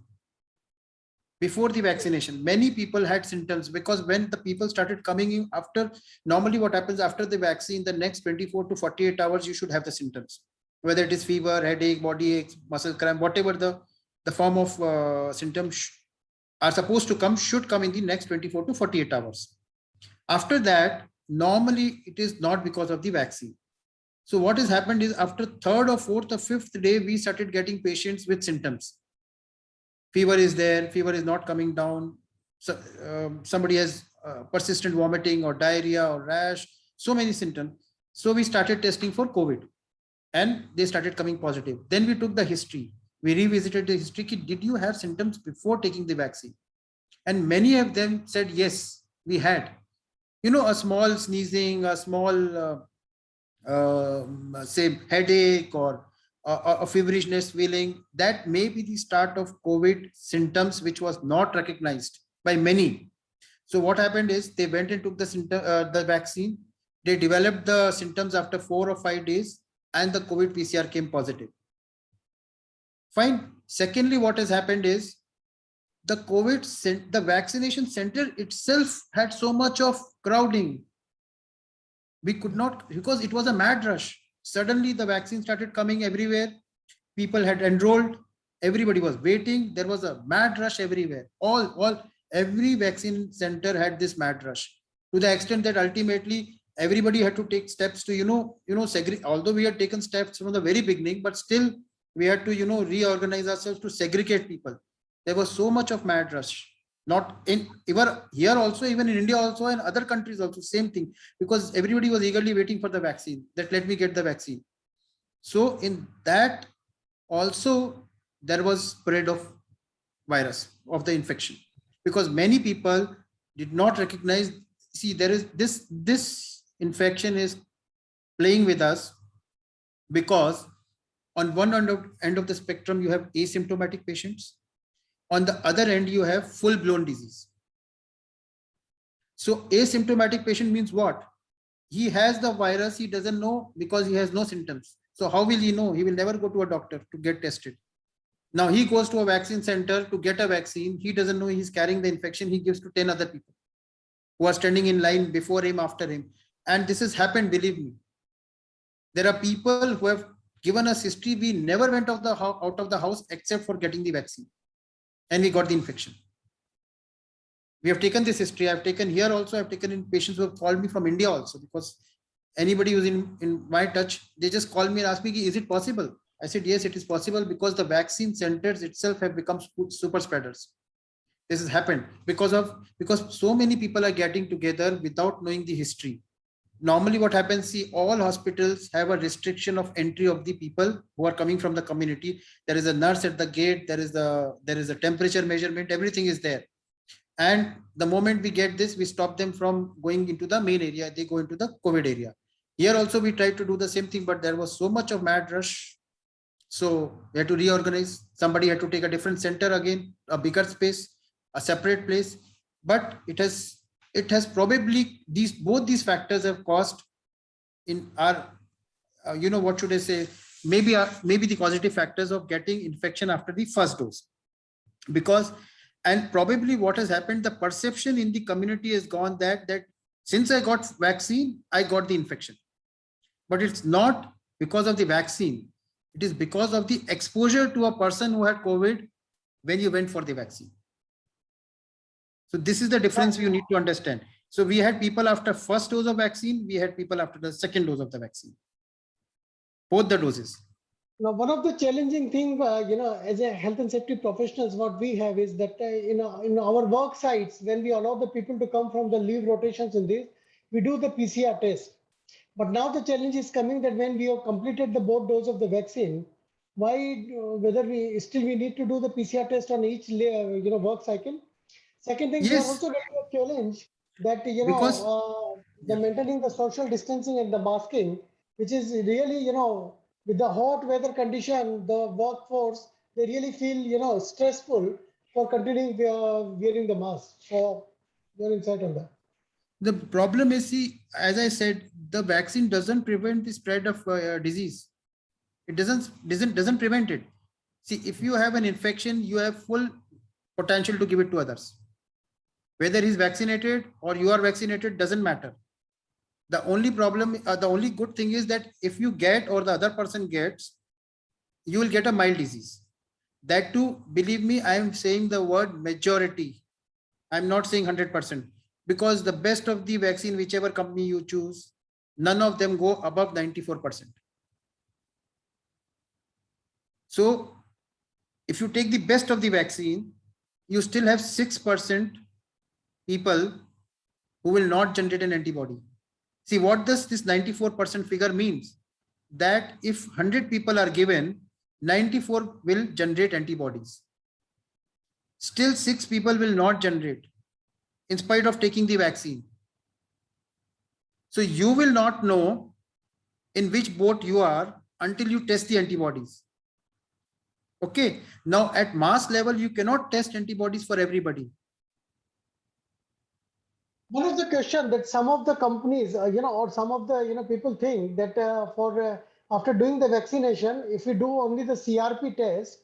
Before the vaccination, many people had symptoms, because when the people started coming in after, normally what happens after the vaccine, the next 24 to 48 hours, you should have the symptoms, whether it is fever, headache, body aches, muscle cramp, whatever the form of symptoms are supposed to come, should come in the next 24 to 48 hours. After that, normally it is not because of the vaccine. So what has happened is, after third or fourth or fifth day, we started getting patients with symptoms. Fever is there, fever is not coming down. So, somebody has persistent vomiting or diarrhea or rash, so many symptoms. So we started testing for COVID and they started coming positive. Then we took the history. We revisited the history. Did you have symptoms before taking the vaccine? And many of them said, yes, we had. A small sneezing, a small, say, headache, or a feverishness feeling, that may be the start of COVID symptoms, which was not recognized by many. So what happened is, they went and took the vaccine. They developed the symptoms after 4 or 5 days, and the COVID PCR came positive. Fine. Secondly, what has happened is, the vaccination center itself had so much of crowding. We could not, because it was a mad rush. Suddenly the vaccine started coming everywhere. People had enrolled. Everybody was waiting. There was a mad rush everywhere. Every vaccine center had this mad rush, to the extent that ultimately everybody had to take steps to, segregate. Although we had taken steps from the very beginning, but still we had to, reorganize ourselves to segregate people. There was so much of mad rush. Not in even here also, even in India also, and other countries also, same thing, because everybody was eagerly waiting for the vaccine, that let me get the vaccine. So in that also, there was spread of virus, of the infection, because many people did not recognize. See, there is this infection is playing with us, because on one end of the spectrum, you have asymptomatic patients. On the other end, you have full-blown disease. So asymptomatic patient means what? He has the virus, he doesn't know, because he has no symptoms. So how will he know? He will never go to a doctor to get tested. Now he goes to a vaccine center to get a vaccine. He doesn't know he's carrying the infection. He gives to 10 other people who are standing in line before him, after him. And this has happened, believe me. There are people who have given us history. We never went out of the house except for getting the vaccine, and we got the infection. We have taken this history. I've taken here also. I've taken in patients who have called me from India also, because anybody who's in my touch, they just call me and ask me, is it possible? I said, yes, it is possible, because the vaccine centers itself have become super spreaders. This has happened because so many people are getting together without knowing the history. Normally what happens, see, all hospitals have a restriction of entry of the people who are coming from the community. There is a nurse at the gate. There is a temperature measurement. Everything is there. And the moment we get this, we stop them from going into the main area. They go into the COVID area. Here also we tried to do the same thing, but there was so much of mad rush. So we had to reorganize. Somebody had to take a different center again, a bigger space, a separate place. But it has probably both these factors have caused in our, what should I say? Maybe the positive factors of getting infection after the first dose, because. And probably what has happened, the perception in the community has gone that since I got vaccine, I got the infection. But it's not because of the vaccine. It is because of the exposure to a person who had COVID when you went for the vaccine. So this is the difference you need to understand. So we had people after first dose of vaccine. We had people after the second dose of the vaccine. Both the doses. Now, one of the challenging thing, as a health and safety professionals, what we have is that, in our work sites, when we allow the people to come from the leave rotations in this, we do the PCR test. But now the challenge is coming that when we have completed the both dose of the vaccine, whether we need to do the PCR test on each work cycle. Second thing, we are Yes. also getting a challenge that, Because the maintaining the social distancing and the masking, which is really, with the hot weather condition, the workforce, they really feel, stressful for continuing wearing the mask. So your insight on that. the problem is, see, as I said, the vaccine doesn't prevent the spread of disease. It doesn't prevent it. See, if you have an infection, you have full potential to give it to others. Whether he's vaccinated or you are vaccinated doesn't matter. The only problem, the only good thing is that if you get or the other person gets, you will get a mild disease. That too, believe me, I am saying the word majority. I'm not saying 100%, because the best of the vaccine, whichever company you choose, none of them go above 94%. So if you take the best of the vaccine, you still have 6% people who will not generate an antibody. See, what does this 94% figure means? That if 100 people are given, 94 will generate antibodies. Still 6 people will not generate in spite of taking the vaccine. So you will not know in which boat you are until you test the antibodies. Okay. Now at mass level, you cannot test antibodies for everybody. One of the questions that some of the companies, or some of the, people think that after doing the vaccination, if we do only the CRP test,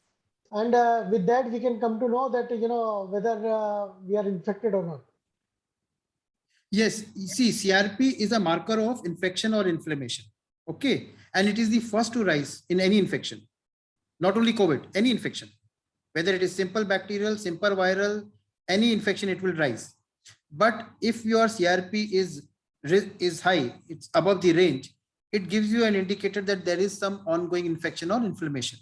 and with that we can come to know that, whether we are infected or not. Yes, you see, CRP is a marker of infection or inflammation. Okay. And it is the first to rise in any infection, not only COVID, any infection, whether it is simple bacterial, simple viral, any infection, it will rise. But if your CRP is high, it's above the range, it gives you an indicator that there is some ongoing infection or inflammation.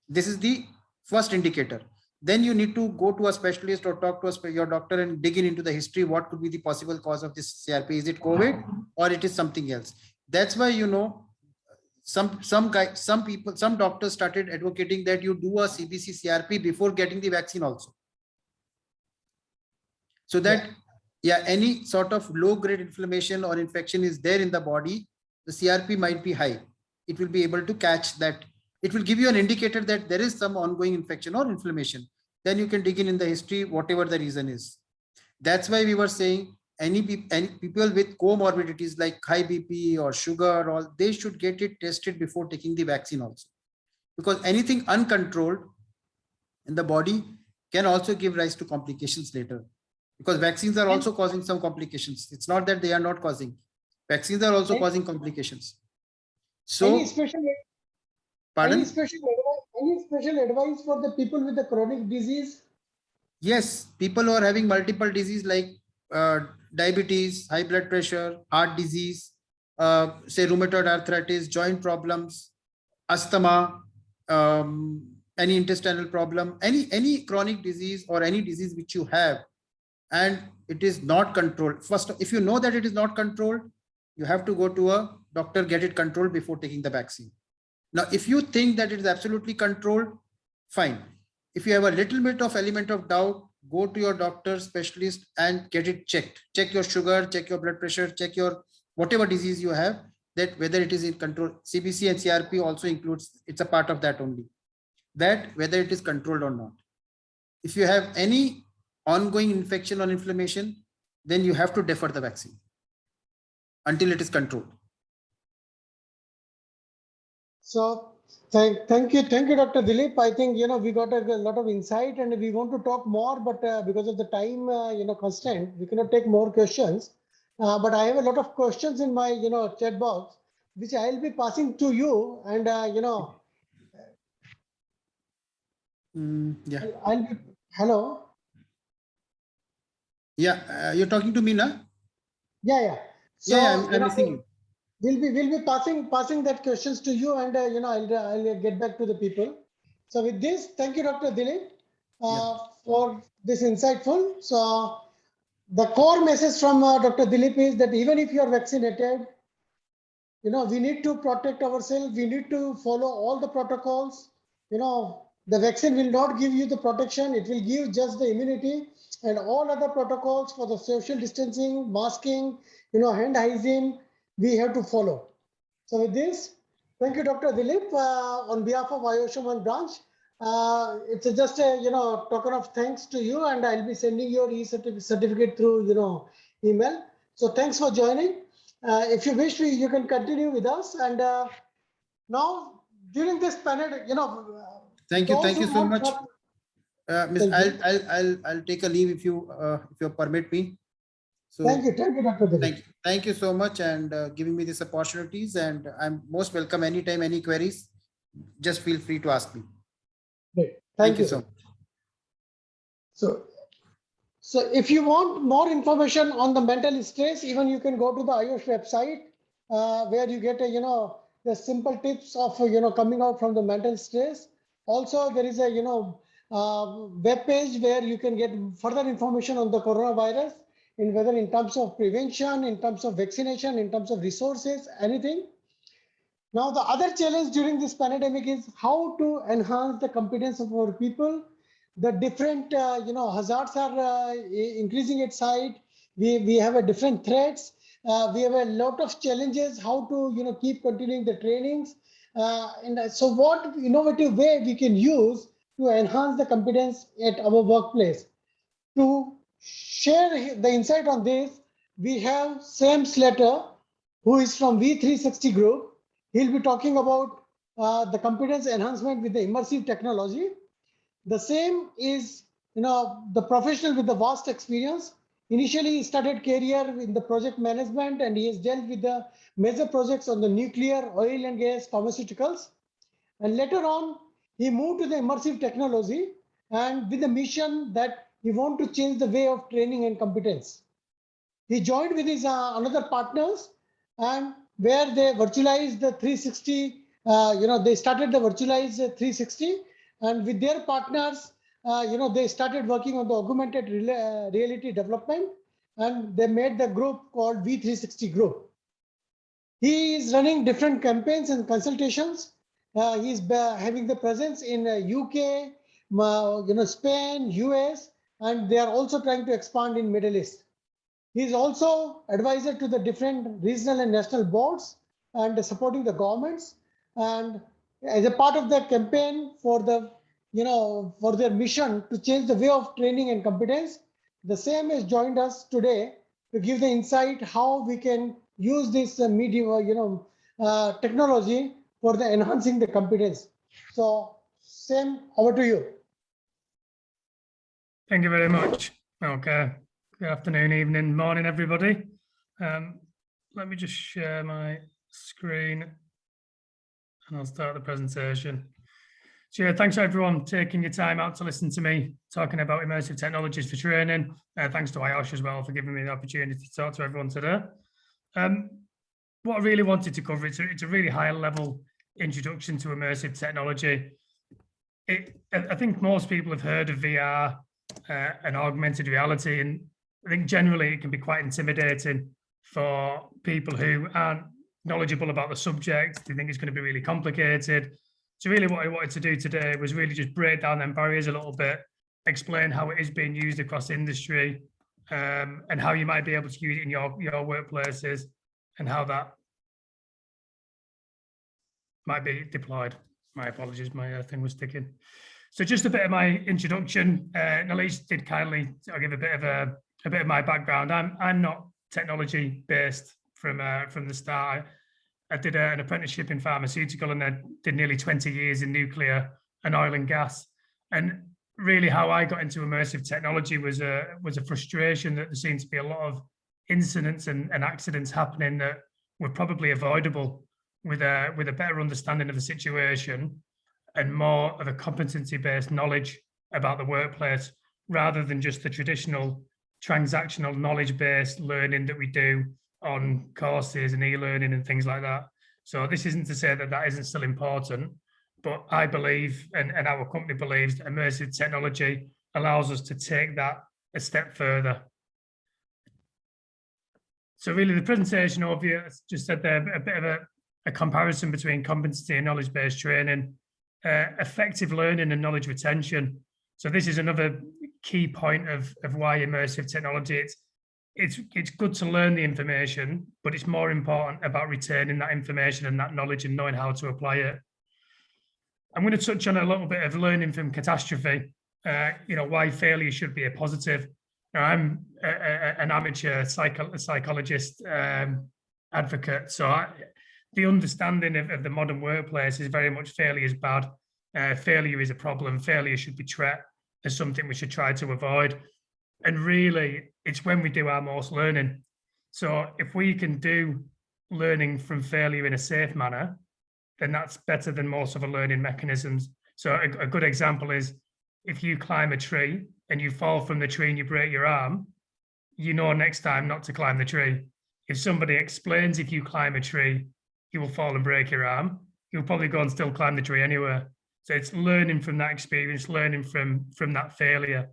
This is the first indicator. Then you need to go to a specialist or talk to your doctor and dig into the history. What could be the possible cause of this CRP? Is it COVID or it is something else? That's why, some doctors started advocating that you do a CBC CRP before getting the vaccine also. So that, any sort of low grade inflammation or infection is there in the body, the CRP might be high. It will be able to catch that. It will give you an indicator that there is some ongoing infection or inflammation. Then you can dig in the history, whatever the reason is. That's why we were saying any people with comorbidities like high BP or sugar, all they should get it tested before taking the vaccine also. Because anything uncontrolled in the body can also give rise to complications later. Because vaccines are also causing some complications. It's not that they are not causing. Vaccines are also causing complications. So, any special advice for the people with the chronic disease? Yes, people who are having multiple disease like diabetes, high blood pressure, heart disease, say rheumatoid arthritis, joint problems, asthma, any intestinal problem, any chronic disease or any disease which you have, and it is not controlled. First, if you know that it is not controlled, you have to go to a doctor, get it controlled before taking the vaccine. Now, if you think that it is absolutely controlled, fine. If you have a little bit of element of doubt, go to your doctor, specialist, and get it checked. Check your sugar, check your blood pressure, check your whatever disease you have, that whether it is in control. CBC and CRP also includes, it's a part of that only, that whether it is controlled or not. If you have any ongoing infection or inflammation, then you have to defer the vaccine until it is controlled. So thank you, Dr. Dilip. I think we got a lot of insight, and we want to talk more, but because of the time constraint, we cannot take more questions. But I have a lot of questions in my chat box, which I'll be passing to you, and yeah. Hello. Yeah, you're talking to me now. Yeah. So I'm listening you. We'll be passing that questions to you, and I'll get back to the people. So with this, thank you, Dr. Dilip, for this insightful. So the core message from Dr. Dilip is that even if you are vaccinated, we need to protect ourselves. We need to follow all the protocols. The vaccine will not give you the protection. It will give just the immunity, and all other protocols for the social distancing, masking, hand hygiene, we have to follow. So with this, thank you, Dr. Dilip, on behalf of IOSH Oman Branch. It's just a token of thanks to you, and I'll be sending your certificate through email. So thanks for joining. If you wish, you can continue with us. And now during this panel, Thank you. Thank you so much. Miss, Thank I'll take a leave if you permit me. So Thank you, Dr. Dilip. thank you so much, and giving me these opportunities, and I'm most welcome anytime, any queries, just feel free to ask me. Great. Thank you so much. So if you want more information on the mental stress, even you can go to the IOSH website, where you get the simple tips of coming out from the mental stress. Also, there is a web page where you can get further information on the coronavirus, in whether in terms of prevention, in terms of vaccination, in terms of resources, anything. Now, the other challenge during this pandemic is how to enhance the competence of our people. The different hazards are increasing its side. We have a different threats. We have a lot of challenges how to keep continuing the trainings. And so what innovative way we can use to enhance the competence at our workplace? To share the insight on this, we have Sam Slater, who is from V360 Group. He'll be talking about the competence enhancement with the immersive technology. The same is, the professional with the vast experience. Initially, he started career in the project management, and he has dealt with the major projects on the nuclear, oil and gas, pharmaceuticals. And later on, he moved to the immersive technology, and with the mission that he wanted to change the way of training and competence. He joined with his another partners, and where they virtualized the 360, they started the virtualized 360, and with their partners, they started working on the augmented reality development, and they made the group called V360 Group. He is running different campaigns and consultations. He's having the presence in UK, Spain, US, and they are also trying to expand in Middle East. He is also advisor to the different regional and national boards and supporting the governments. And as a part of the campaign for the, for their mission to change the way of training and competence, the same has joined us today to give the insight how we can use this technology for the enhancing the competence. So, Sam, over to you. Thank you very much. Okay. Good afternoon, evening, morning, everybody. Let me just share my screen and I'll start the presentation. So yeah, thanks to everyone taking your time out to listen to me talking about immersive technologies for training. Thanks to IOSH as well for giving me the opportunity to talk to everyone today. What I really wanted to cover, it's a really high level introduction to immersive technology. I think most people have heard of VR and augmented reality, and I think generally it can be quite intimidating for people who aren't knowledgeable about the subject. They think it's going to be really complicated. So really what I wanted to do today was really just break down them barriers a little bit, explain how it is being used across industry, and how you might be able to use it in your workplaces and how that might be deployed. My apologies, my thing was sticking. So just a bit of my introduction. Naleesh did kindly give a bit of my background. I'm not technology based from the start. I did an apprenticeship in pharmaceutical and then did nearly 20 years in nuclear and oil and gas. And really how I got into immersive technology was a frustration that there seemed to be a lot of incidents and accidents happening that were probably avoidable with a better understanding of the situation and more of a competency-based knowledge about the workplace, rather than just the traditional transactional knowledge-based learning that we do on courses and e-learning and things like that. So this isn't to say that that isn't still important, but I believe, and our company believes, that immersive technology allows us to take that a step further. So really the presentation overview, as just said there, a bit of a comparison between competency and knowledge-based training, effective learning and knowledge retention. So this is another key point of why immersive technology, it's good to learn the information, but it's more important about retaining that information and that knowledge and knowing how to apply it. I'm going to touch on a little bit of learning from catastrophe, why failure should be a positive. Now, I'm an amateur psychologist advocate, so the understanding of the modern workplace is very much failure is bad. Failure is a problem. Failure should be treated as something we should try to avoid. And really, it's when we do our most learning. So if we can do learning from failure in a safe manner, then that's better than most of the learning mechanisms. So a good example is if you climb a tree and you fall from the tree and you break your arm, you know next time not to climb the tree. If somebody explains if you climb a tree, you will fall and break your arm, you'll probably go and still climb the tree anyway. So it's learning from that experience, learning from that failure.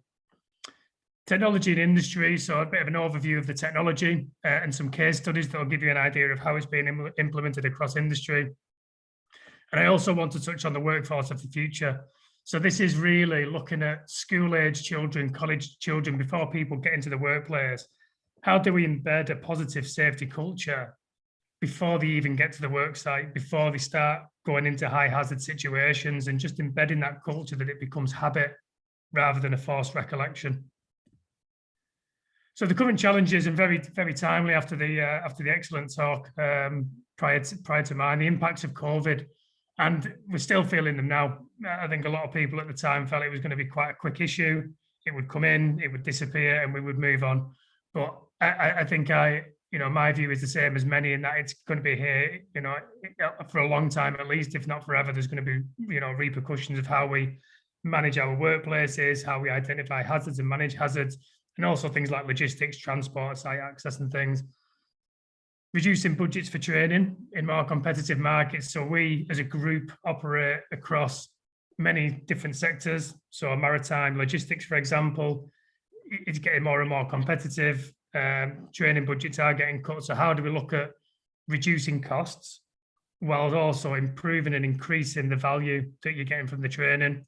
Technology and industry, so a bit of an overview of the technology and some case studies that will give you an idea of how it's being implemented across industry. And I also want to touch on the workforce of the future. So this is really looking at school-age children, college children, before people get into the workplace. How do we embed a positive safety culture before they even get to the work site, before they start going into high hazard situations, and just embedding that culture that it becomes habit rather than a forced recollection. So the current challenges, and very, very timely after the excellent talk prior to mine, the impacts of COVID, and we're still feeling them now. I think a lot of people at the time felt it was going to be quite a quick issue. It would come in, it would disappear, and we would move on. But I think my view is the same as many, in that it's going to be here, for a long time at least, if not forever. There's going to be, repercussions of how we manage our workplaces, how we identify hazards and manage hazards, and also things like logistics, transport, site access and things. Reducing budgets for training in more competitive markets. So we as a group operate across many different sectors. So maritime logistics, for example, it's getting more and more competitive. Training budgets are getting cut. So how do we look at reducing costs while also improving and increasing the value that you're getting from the training?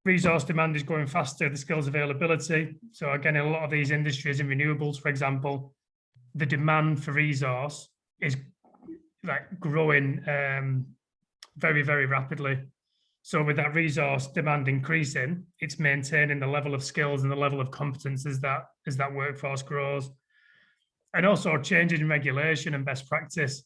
Resource demand is growing faster, the skills availability. So again, in a lot of these industries, in renewables, for example, the demand for resource is like growing very, very rapidly. So with that resource demand increasing, it's maintaining the level of skills and the level of competence as that workforce grows. And also changes in regulation and best practice.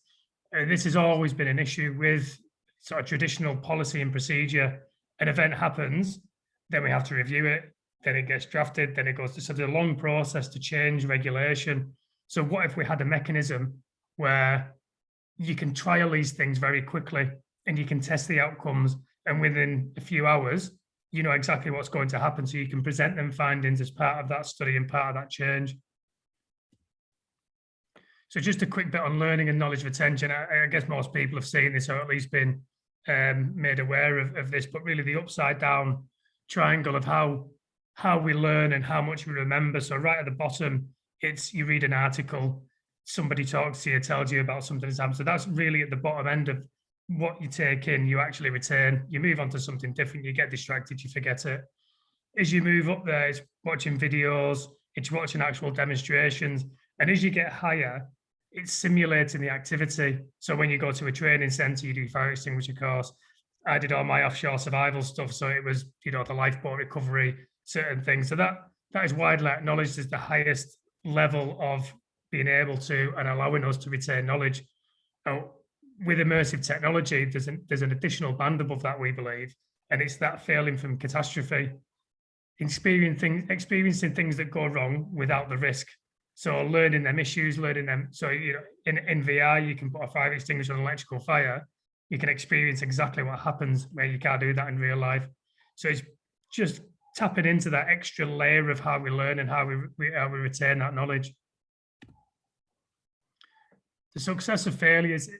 This has always been an issue with sort of traditional policy and procedure. An event happens, then we have to review it, then it gets drafted, then it goes to such a long process to change regulation. So what if we had a mechanism where you can trial these things very quickly and you can test the outcomes, and within a few hours, you know exactly what's going to happen, so you can present them findings as part of that study and part of that change. So just a quick bit on learning and knowledge retention. I guess most people have seen this, or at least been made aware of this, but really the upside down triangle of how we learn and how much we remember. So right at the bottom, it's you read an article, somebody talks to you, tells you about something that's happened. So that's really at the bottom end of what you take in, you actually retain. You move on to something different, you get distracted, you forget it. As you move up there, it's watching videos, it's watching actual demonstrations. And as you get higher, it's simulating the activity. So when you go to a training centre, you do fire extinguisher course. I did all my offshore survival stuff. So it was, the lifeboat recovery, certain things. So that is widely acknowledged as the highest level of being able to and allowing us to retain knowledge. Now, with immersive technology, there's an additional band above that, we believe, and it's that failing from catastrophe, experiencing things that go wrong without the risk. So learning them issues, learning them. So in VR, you can put a fire extinguisher on an electrical fire. You can experience exactly what happens where you can't do that in real life. So it's just tapping into that extra layer of how we learn and how we retain that knowledge. The success of failures,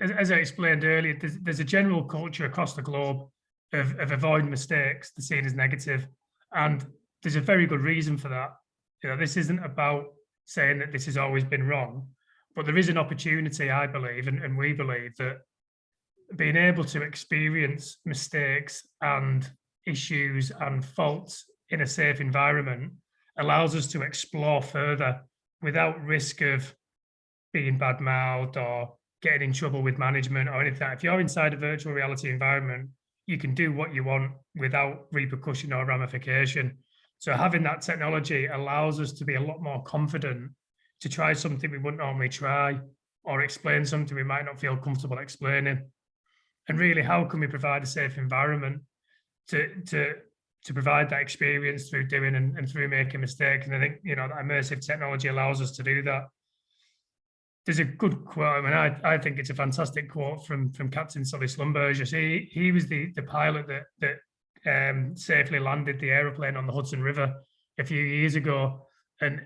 as I explained earlier, there's a general culture across the globe of avoiding mistakes, the seen as negative, and there's a very good reason for that. This isn't about saying that this has always been wrong, but there is an opportunity, I believe, and we believe, that being able to experience mistakes and issues and faults in a safe environment allows us to explore further without risk of being bad-mouthed or getting in trouble with management or anything. If you're inside a virtual reality environment, you can do what you want without repercussion or ramification. So having that technology allows us to be a lot more confident to try something we wouldn't normally try, or explain something we might not feel comfortable explaining. And really, how can we provide a safe environment to provide that experience through doing and through making mistakes? And I think, you know, that immersive technology allows us to do that. There's a good quote. I mean, I think it's a fantastic quote from Captain Sully Slumberger. He was the pilot that safely landed the aeroplane on the Hudson River a few years ago. And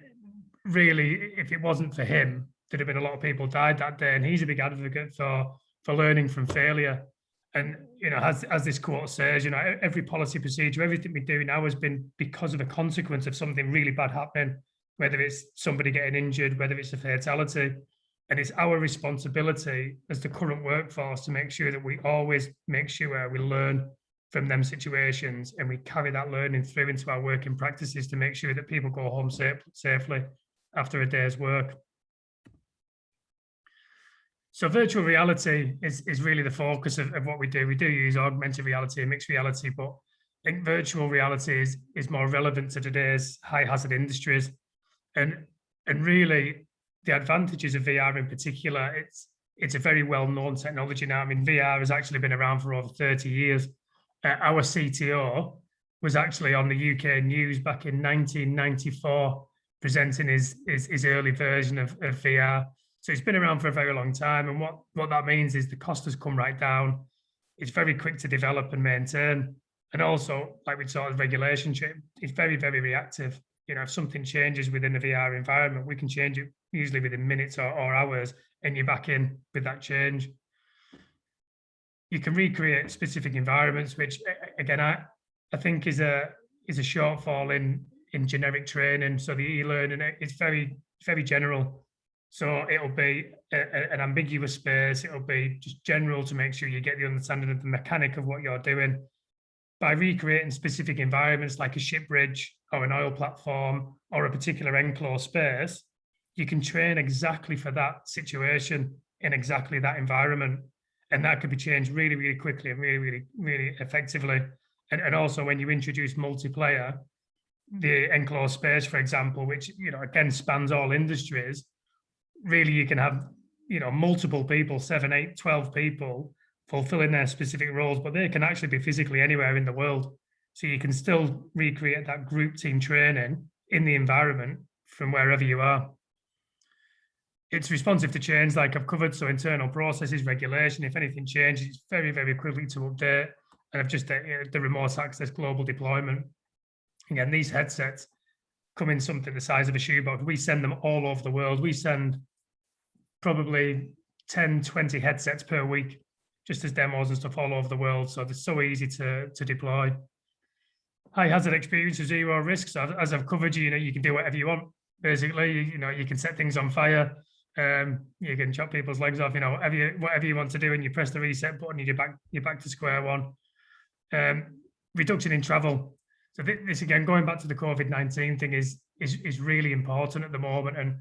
really, if it wasn't for him, there'd have been a lot of people died that day. And he's a big advocate for learning from failure. And, you know, as this quote says, you know, every policy procedure, everything we do now has been because of a consequence of something really bad happening, whether it's somebody getting injured, whether it's a fatality. And it's our responsibility as the current workforce to make sure that we always make sure we learn from them situations and we carry that learning through into our working practices to make sure that people go home safely after a day's work. So virtual reality is really the focus of what we do. We do use augmented reality and mixed reality, but I think virtual reality is more relevant to today's high hazard industries. And really, the advantages of VR in particular, it's a very well-known technology now. I mean, VR has actually been around for over 30 years. Our CTO was actually on the UK news back in 1994, presenting his early version of VR. So it's been around for a very long time. And what that means is the cost has come right down. It's very quick to develop and maintain. And also, like we saw with regulation, it's very, very reactive. You know, if something changes within the VR environment, we can change it usually within minutes or hours, and you're back in with that change. You can recreate specific environments, which again, I think is a shortfall in generic training. So the e-learning, it's very, very general. So it'll be an ambiguous space. It'll be just general to make sure you get the understanding of the mechanic of what you're doing. By recreating specific environments like a ship bridge or an oil platform or a particular enclosed space, you can train exactly for that situation in exactly that environment. And that could be changed really, really quickly and really, really, really effectively. And also when you introduce multiplayer, the enclosed space, for example, which, you know, again, spans all industries, really you can have, you know, multiple people, 7, 8, 12 people fulfilling their specific roles, but they can actually be physically anywhere in the world. So you can still recreate that group team training in the environment from wherever you are. It's responsive to change, like I've covered, so internal processes, regulation, if anything changes, it's very, very quickly to update. And I've just the remote access global deployment. Again, these headsets come in something the size of a shoebox. We send them all over the world. We send probably 10, 20 headsets per week, just as demos and stuff all over the world. So they're so easy to deploy. High hazard experience of zero risk. So as I've covered, you know, you can do whatever you want. Basically, you know, you can set things on fire. You can chop people's legs off, you know, whatever you want to do, and you press the reset button, and you're back to square one. Reduction in travel. So this again, going back to the COVID-19 thing, is really important at the moment, and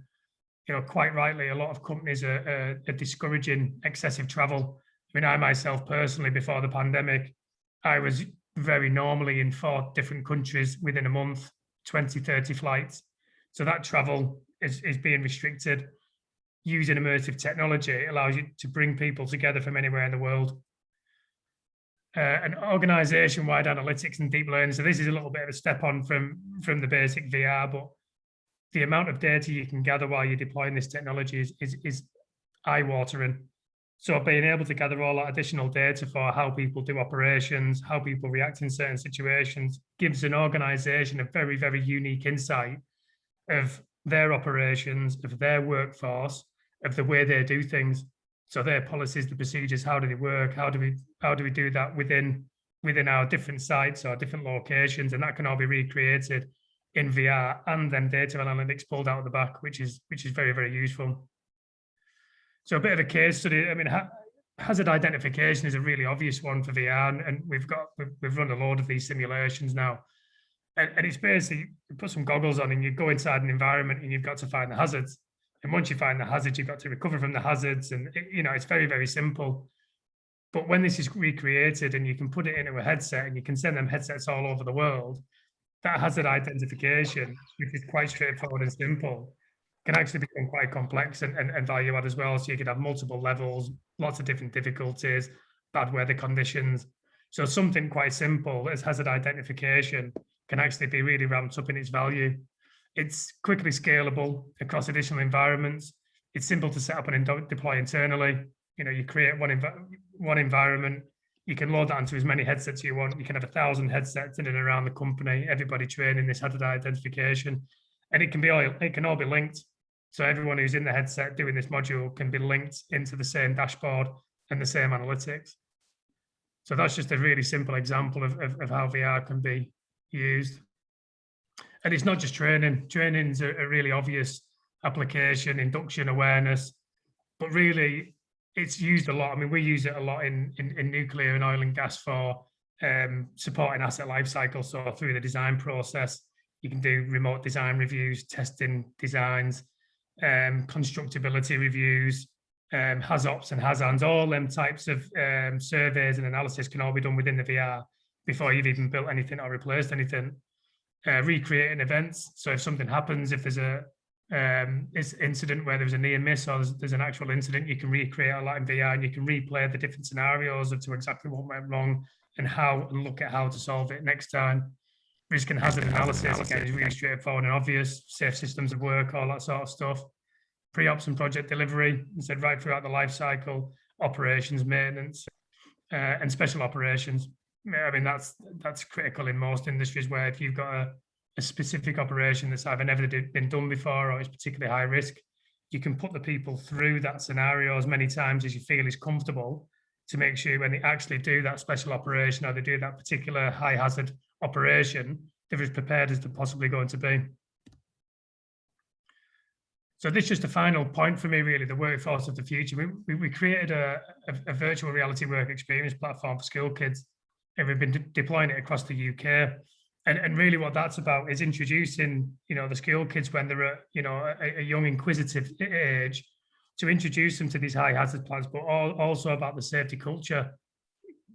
you know, quite rightly, a lot of companies are discouraging excessive travel. I mean, I myself personally, before the pandemic, I was very normally in 4 different countries within a month, 20, 30 flights. So that travel is being restricted. Using immersive technology allows you to bring people together from anywhere in the world. And organization-wide analytics and deep learning. So this is a little bit of a step on from the basic VR, but the amount of data you can gather while you're deploying this technology is eye-watering. So being able to gather all that additional data for how people do operations, how people react in certain situations, gives an organization a very, very unique insight of their operations, of their workforce, of the way they do things. So their policies, the procedures, how do they work? How do we do that within our different sites or different locations? And that can all be recreated in VR, and then data analytics pulled out of the back, which is very, very useful. So a bit of a case study. I mean, hazard identification is a really obvious one for VR, and we've run a load of these simulations now. And it's basically, you put some goggles on and you go inside an environment and you've got to find the hazards. And once you find the hazards, you've got to recover from the hazards. And, you know, it's very, very simple. But when this is recreated and you can put it into a headset and you can send them headsets all over the world, that hazard identification, which is quite straightforward and simple, can actually become quite complex and value add as well. So you could have multiple levels, lots of different difficulties, bad weather conditions. So something quite simple as hazard identification can actually be really ramped up in its value. It's quickly scalable across additional environments. It's simple to set up and deploy internally. You know, you create one environment, you can load that onto as many headsets you want. You can have 1,000 headsets in and around the company, everybody training this hazard identification, and it can all be linked. So everyone who's in the headset doing this module can be linked into the same dashboard and the same analytics. So that's just a really simple example of how VR can be used. And it's not just training. Training's a really obvious application, induction, awareness, but really it's used a lot. I mean, we use it a lot in nuclear and oil and gas for supporting asset life cycle. So through the design process, you can do remote design reviews, testing designs, constructability reviews, HazOps and HazAns, all them types of surveys and analysis can all be done within the VR before you've even built anything or replaced anything. Recreating events. So if something happens, if there's a incident where there's a near miss or there's an actual incident, you can recreate a lot in VR and you can replay the different scenarios of to exactly what went wrong and look at how to solve it next time. Risk and hazard analysis, again, is really straightforward and obvious. Safe systems of work, all that sort of stuff. Pre-ops and project delivery, instead right throughout the life cycle, operations, maintenance, and special operations. I mean, that's critical in most industries where if you've got a specific operation that's either never been done before or is particularly high risk, you can put the people through that scenario as many times as you feel is comfortable to make sure when they actually do that special operation or they do that particular high hazard operation, they're as prepared as they're possibly going to be. So this is just a final point for me, really, the workforce of the future. We created a virtual reality work experience platform for school kids, and we've been deploying it across the UK. And really what that's about is introducing, you know, the school kids when they're at, you know, a young inquisitive age, to introduce them to these high hazard plans, but also about the safety culture.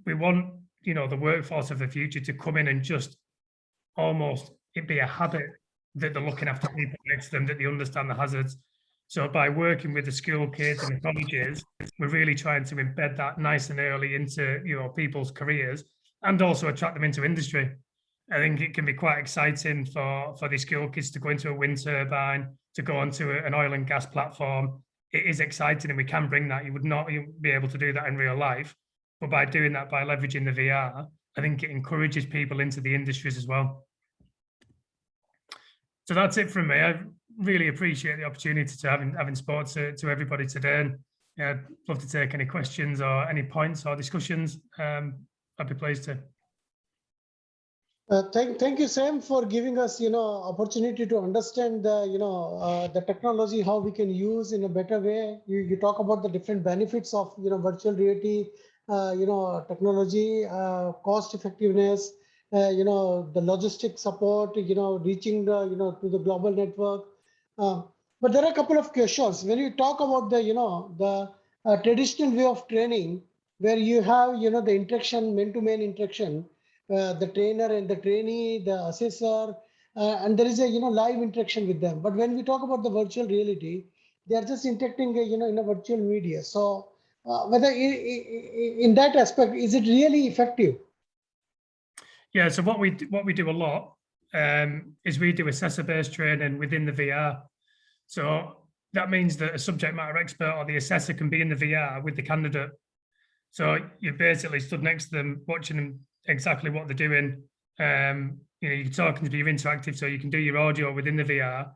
We want, you know, the workforce of the future to come in and just almost it be a habit that they're looking after people next to them, that they understand the hazards. So by working with the school kids and the colleges, we're really trying to embed that nice and early into, you know, people's careers and also attract them into industry. I think it can be quite exciting for the school kids to go into a wind turbine, to go onto an oil and gas platform. It is exciting and we can bring that. You would not be able to do that in real life. But by doing that, by leveraging the VR, I think it encourages people into the industries as well. So that's it from me. I really appreciate the opportunity to having spoke to everybody today. And I'd love to take any questions or any points or discussions. I'd be pleased to. Thank you, Sam, for giving us, you know, opportunity to understand the, you know, the technology, how we can use in a better way. You talk about the different benefits of, you know, virtual reality, you know, technology, cost effectiveness, you know, the logistic support, you know, reaching the, you know, to the global network. But there are a couple of questions when you talk about the, you know, the traditional way of training, where you have, you know, the interaction, man-to-man interaction. The trainer and the trainee, the assessor, and there is a, you know, live interaction with them. But when we talk about the virtual reality, they are just interacting, you know, in a virtual media. So whether in that aspect, is it really effective? Yeah, so what we do a lot is we do assessor-based training within the VR. So that means that a subject matter expert or the assessor can be in the VR with the candidate. So you're basically stood next to them, watching them exactly what they're doing. You know, you're talking to be interactive, so you can do your audio within the VR.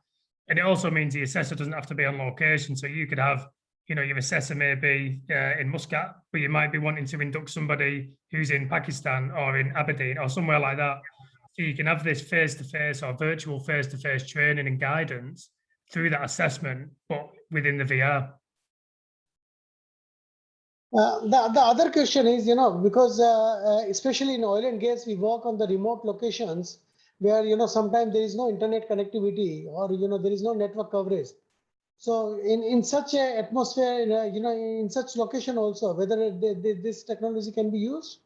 And it also means the assessor doesn't have to be on location. So you could have, you know, your assessor may be in Muscat, but you might be wanting to induct somebody who's in Pakistan or in Aberdeen or somewhere like that. So you can have this face-to-face or virtual face-to-face training and guidance through that assessment, but within the VR. The other question is, you know, because especially in oil and gas, we work on the remote locations where, you know, sometimes there is no internet connectivity or, you know, there is no network coverage. So in such a atmosphere, you know, in such location also, whether this technology can be used?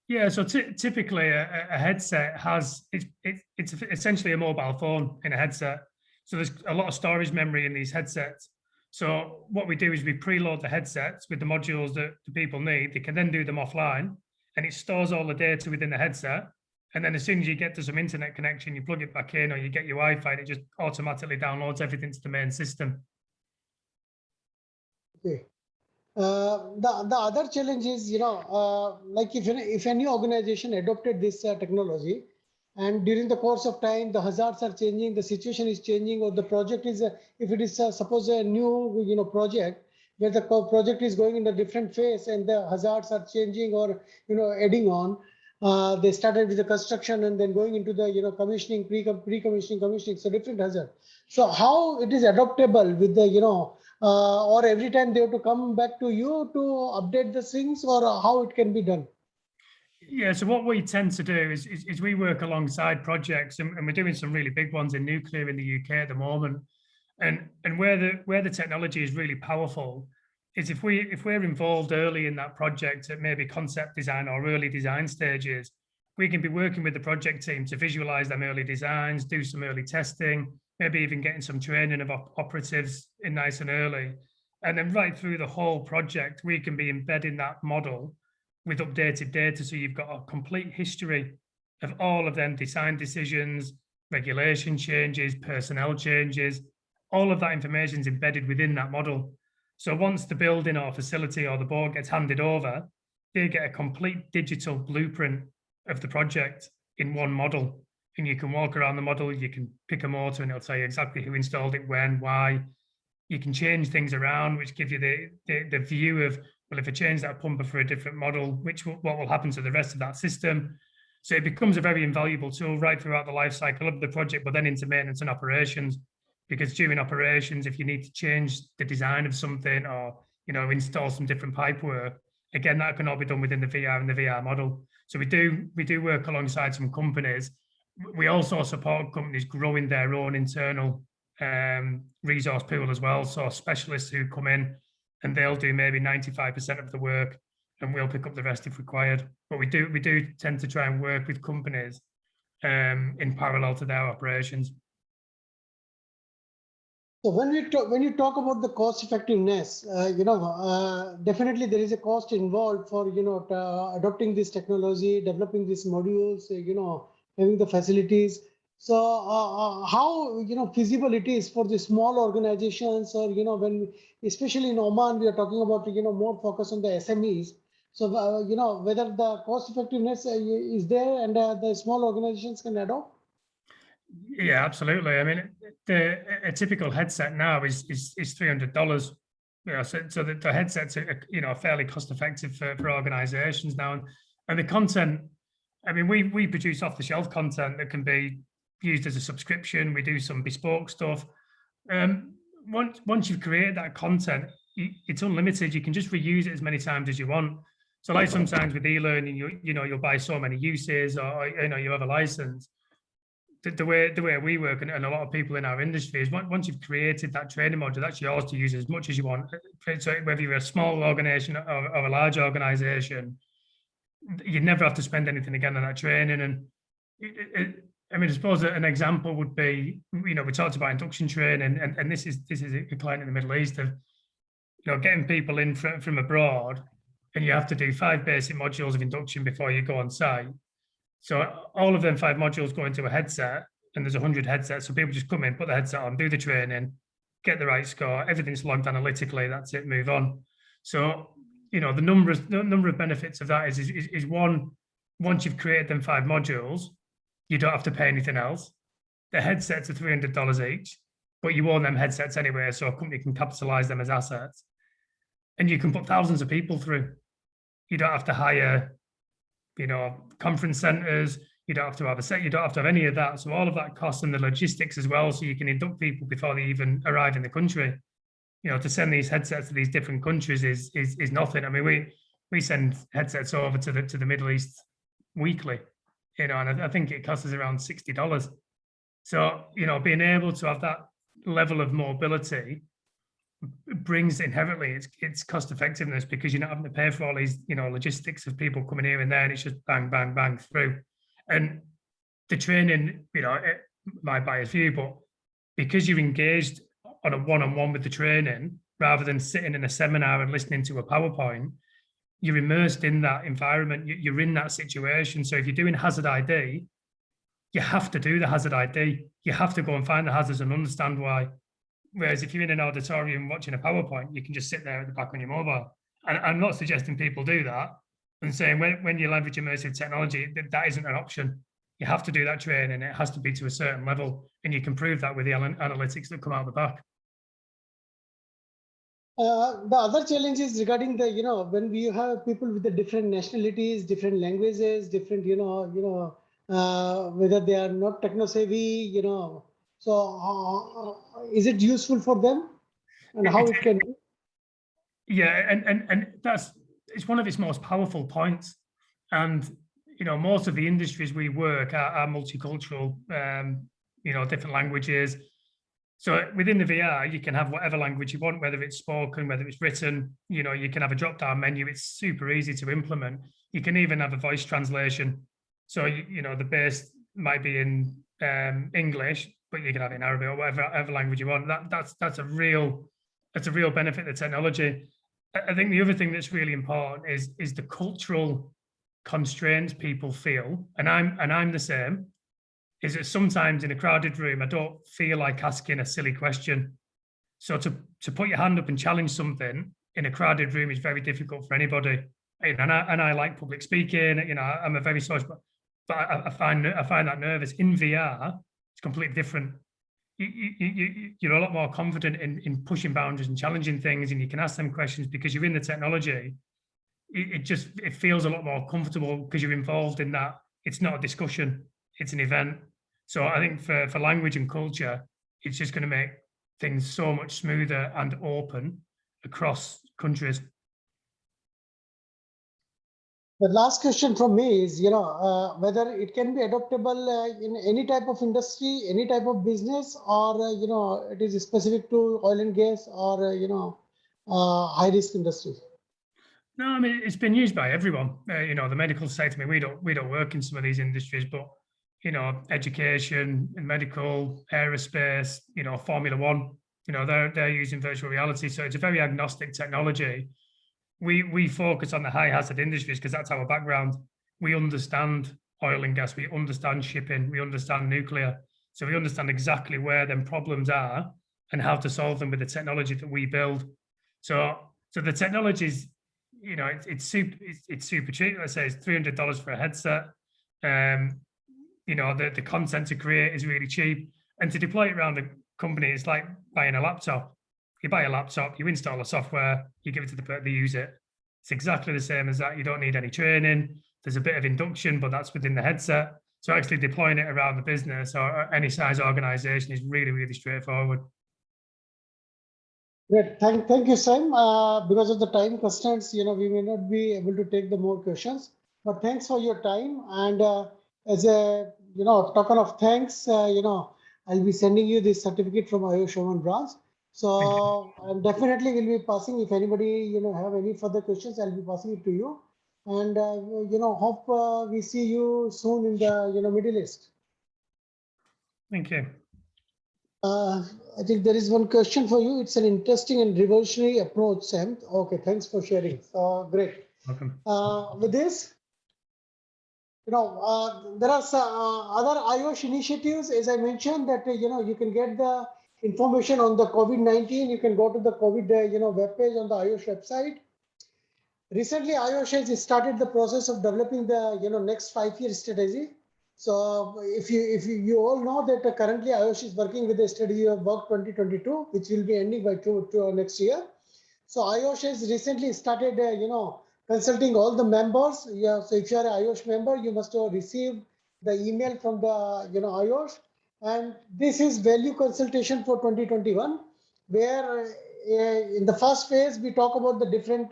Yeah, so typically a headset has, it's essentially a mobile phone in a headset. So there's a lot of storage memory in these headsets. So what we do is we preload the headsets with the modules that the people need. They can then do them offline, and it stores all the data within the headset. And then as soon as you get to some internet connection, you plug it back in or you get your Wi-Fi, and it just automatically downloads everything to the main system. Okay. The other challenge is, like if any organization adopted this technology, and during the course of time, the hazards are changing, the situation is changing, or the project is, if it is suppose a new, project where the project is going in a different phase and the hazards are changing or, adding on. They started with the construction and then going into the, commissioning, pre-commissioning, commissioning, so different hazard. So how it is adoptable with the, or every time they have to come back to you to update the things, or how it can be done? Yeah, so what we tend to do is we work alongside projects, and we're doing some really big ones in nuclear in the UK at the moment. And where the technology is really powerful is if we're involved early in that project at maybe concept design or early design stages, we can be working with the project team to visualize them early designs, do some early testing, maybe even getting some training of operatives in nice and early. And then right through the whole project, we can be embedding that model with updated data. So you've got a complete history of all of them design decisions, regulation changes, personnel changes, all of that information is embedded within that model. So once the building or facility or the board gets handed over, they get a complete digital blueprint of the project in one model. And you can walk around the model, you can pick a motor and it'll tell you exactly who installed it, when, why. You can change things around, which give you the view of, well, if I change that pumper for a different model, what will happen to the rest of that system? So it becomes a very invaluable tool right throughout the life cycle of the project, but then into maintenance and operations. Because during operations, if you need to change the design of something or install some different pipe work, again, that can all be done within the VR and the VR model. So we do work alongside some companies. We also support companies growing their own internal resource pool as well. So specialists who come in and they'll do maybe 95% of the work and we'll pick up the rest if required. But we do tend to try and work with companies in parallel to their operations. So when you talk about the cost effectiveness, definitely there is a cost involved for adopting this technology, developing these modules, having the facilities. So how feasible it is for the small organizations, or when especially in Oman we are talking about more focus on the SMEs. So whether the cost effectiveness is there and the small organizations can adopt. Yeah, absolutely. I mean, a typical headset now is $300. So the headsets are fairly cost effective for organizations now, and the content. I mean, we produce off the shelf content that can be used as a subscription. We do some bespoke stuff. Once you've created that content, it's unlimited. You can just reuse it as many times as you want. So like sometimes with e-learning, you'll buy so many uses, or you have a license. The way we work, and a lot of people in our industry, is once you've created that training module, that's yours to use as much as you want. So whether you're a small organization or a large organization, you never have to spend anything again on that training. And I mean, I suppose an example would be, we talked about induction training, and this is a client in the Middle East of, getting people in from abroad, and you have to do 5 basic modules of induction before you go on site. So all of them 5 modules go into a headset, and there's 100 headsets. So people just come in, put the headset on, do the training, get the right score, everything's logged analytically, that's it, move on. So, the number of benefits of that is one, once you've created them 5 modules, you don't have to pay anything else. The headsets are $300 each, but you own them headsets anyway, so a company can capitalize them as assets. And you can put thousands of people through. You don't have to hire conference centers, you don't have to have a set, you don't have to have any of that. So all of that costs and the logistics as well, so you can induct people before they even arrive in the country. To send these headsets to these different countries is nothing. I mean, we send headsets over to the Middle East weekly, and I think it costs us around $60. So, being able to have that level of mobility brings inherently its cost effectiveness, because you're not having to pay for all these logistics of people coming here and there, and it's just bang bang bang through. And the training, my biased view, but because you're engaged on a one-on-one with the training, rather than sitting in a seminar and listening to a PowerPoint, you're immersed in that environment. You're in that situation. So if you're doing hazard ID, you have to do the hazard ID. You have to go and find the hazards and understand why. Whereas if you're in an auditorium watching a PowerPoint, you can just sit there at the back on your mobile. And I'm not suggesting people do that. I'm saying when you leverage immersive technology, that isn't an option. You have to do that training. It has to be to a certain level, and you can prove that with the analytics that come out the back. The other challenge is regarding the, when we have people with the different nationalities, different languages, different, whether they are not techno savvy, so is it useful for them, and how it can be? Yeah, and it's one of its most powerful points. And most of the industries we work are multicultural, different languages. So within the VR, you can have whatever language you want, whether it's spoken, whether it's written. You can have a drop-down menu. It's super easy to implement. You can even have a voice translation. So the base might be in English, but you can have it in Arabic or whatever language you want. That's a real benefit of technology. I think the other thing that's really important is the cultural constraints people feel, and I'm the same. Is that sometimes in a crowded room, I don't feel like asking a silly question. So to put your hand up and challenge something in a crowded room is very difficult for anybody. And I like public speaking. I'm a very social, but I find that nervous. In VR, it's completely different. You're a lot more confident in pushing boundaries and challenging things, and you can ask them questions because you're in the technology. It feels a lot more comfortable because you're involved in that. It's not a discussion, it's an event. So I think for language and culture, it's just going to make things so much smoother and open across countries. The last question from me is, whether it can be adoptable in any type of industry, any type of business, or, it is specific to oil and gas or, high risk industry. No, I mean, it's been used by everyone. The medical sector. I mean, we don't work in some of these industries, but education and medical, aerospace, Formula One, they're using virtual reality. So it's a very agnostic technology. We focus on the high hazard industries because that's our background. We understand oil and gas, we understand shipping, we understand nuclear. So we understand exactly where them problems are and how to solve them with the technology that we build. So the technology is, it's super cheap. Let's say it's $300 for a headset. The content to create is really cheap, and to deploy it around the company, it's like buying a laptop. You buy a laptop, you install a software, you give it to the person, they use it. It's exactly the same as that. You don't need any training. There's a bit of induction, but that's within the headset. So actually deploying it around the business or any size organization is really, really straightforward. Great. Thank you, Sam. Because of the time constraints, we may not be able to take the more questions, but thanks for your time. And as a, token of thanks, I'll be sending you this certificate from IOSH Oman Branch. So definitely we'll be passing, if anybody, have any further questions, I'll be passing it to you. And, hope we see you soon in the, Middle East. Thank you. I think there is one question for you. It's an interesting and revolutionary approach, Sam. Okay, thanks for sharing. Great. Welcome. With this, there are other IOSH initiatives, as I mentioned, that you can get the information on the COVID-19. You can go to the COVID webpage on the IOSH website. Recently, IOSH has started the process of developing the next 5-year strategy. So if you all know that currently IOSH is working with the strategy of work 2022, which will be ending by next year. So IOSH has recently started consulting all the members. Yeah, so if you are an IOSH member, you must have received the email from the IOSH, and this is value consultation for 2021, where in the first phase we talk about the different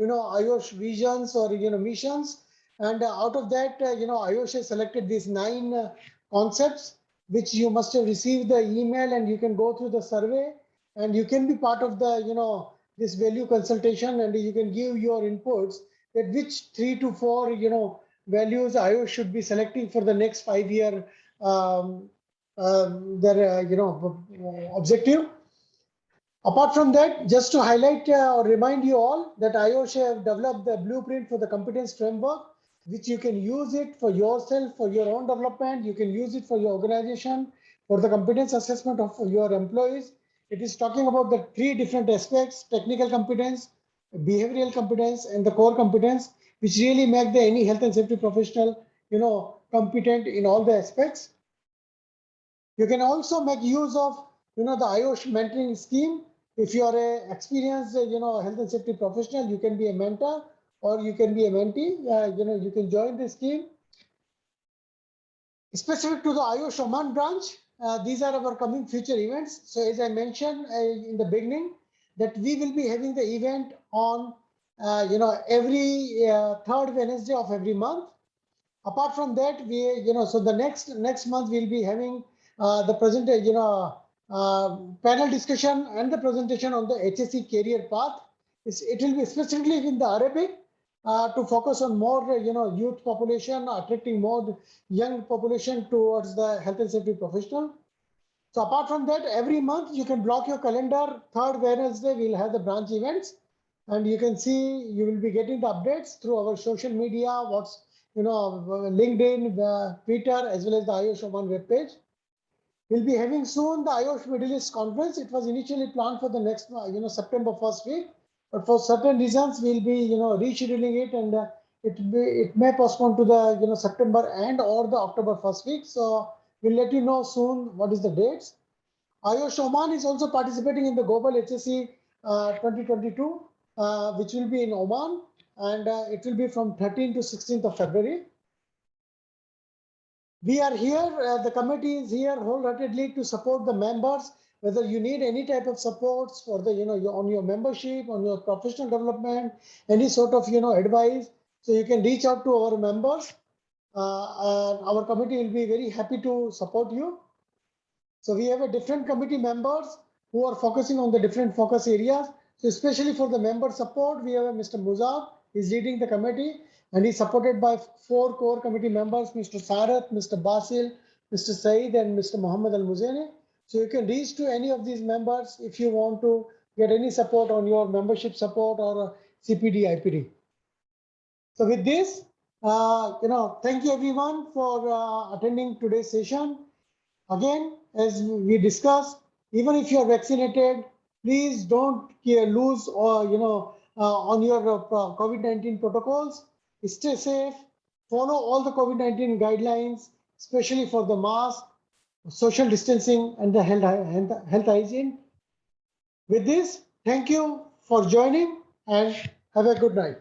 IOSH visions or missions, and out of that IOSH has selected these 9 concepts, which you must have received the email, and you can go through the survey, and you can be part of the this value consultation, and you can give your inputs that which 3 to 4 values IOSH should be selecting for the next 5-year their objective. Apart from that, just to highlight or remind you all that IOSH have developed the blueprint for the competence framework, which you can use it for yourself, for your own development. You can use it for your organization, for the competence assessment of your employees. It is talking about the 3 different aspects: technical competence, behavioral competence, and the core competence, which really make any health and safety professional, competent in all the aspects. You can also make use of, the IOSH mentoring scheme. If you are a experienced, health and safety professional, you can be a mentor or you can be a mentee. You can join the scheme. Specific to the IOSH Oman branch, these are our coming future events. So as I mentioned in the beginning, that we will be having the event on, every 3rd Wednesday of every month. Apart from that, so the next month we'll be having the panel discussion and the presentation on the HSE career path. It will be specifically in the Arabic to focus on more, youth population, attracting more young population towards the health and safety professional. So apart from that, every month you can block your calendar. 3rd Wednesday, we'll have the branch events. And you can see, you will be getting the updates through our social media, LinkedIn, Twitter, as well as the IOSH Oman webpage. We'll be having soon the IOSH Middle East conference. It was initially planned for the next, September 1st week, but for certain reasons, we'll be, rescheduling it, and it may postpone to the, September and or the October 1st week. So we'll let you know soon what is the dates. IOSH Oman is also participating in the Global HSE 2022, which will be in Oman, and it will be from 13th to 16th of February. We are here, the committee is here wholeheartedly to support the members, whether you need any type of supports for the, on your membership, on your professional development, any sort of, advice. So you can reach out to our members. Our committee will be very happy to support you. So we have a different committee members who are focusing on the different focus areas. So especially for the member support, we have Mr. Muzab, he's leading the committee, and he's supported by 4 core committee members, Mr. Sarat, Mr. Basil, Mr. Saeed, and Mr. Muhammad Al-Muzani. So you can reach to any of these members if you want to get any support on your membership support or CPD, IPD. So with this, thank you everyone for attending today's session. Again, as we discussed, even if you are vaccinated, please don't lose or, on your COVID-19 protocols. Stay safe, follow all the COVID-19 guidelines, especially for the mask, social distancing, and the health hygiene. With this, thank you for joining and have a good night.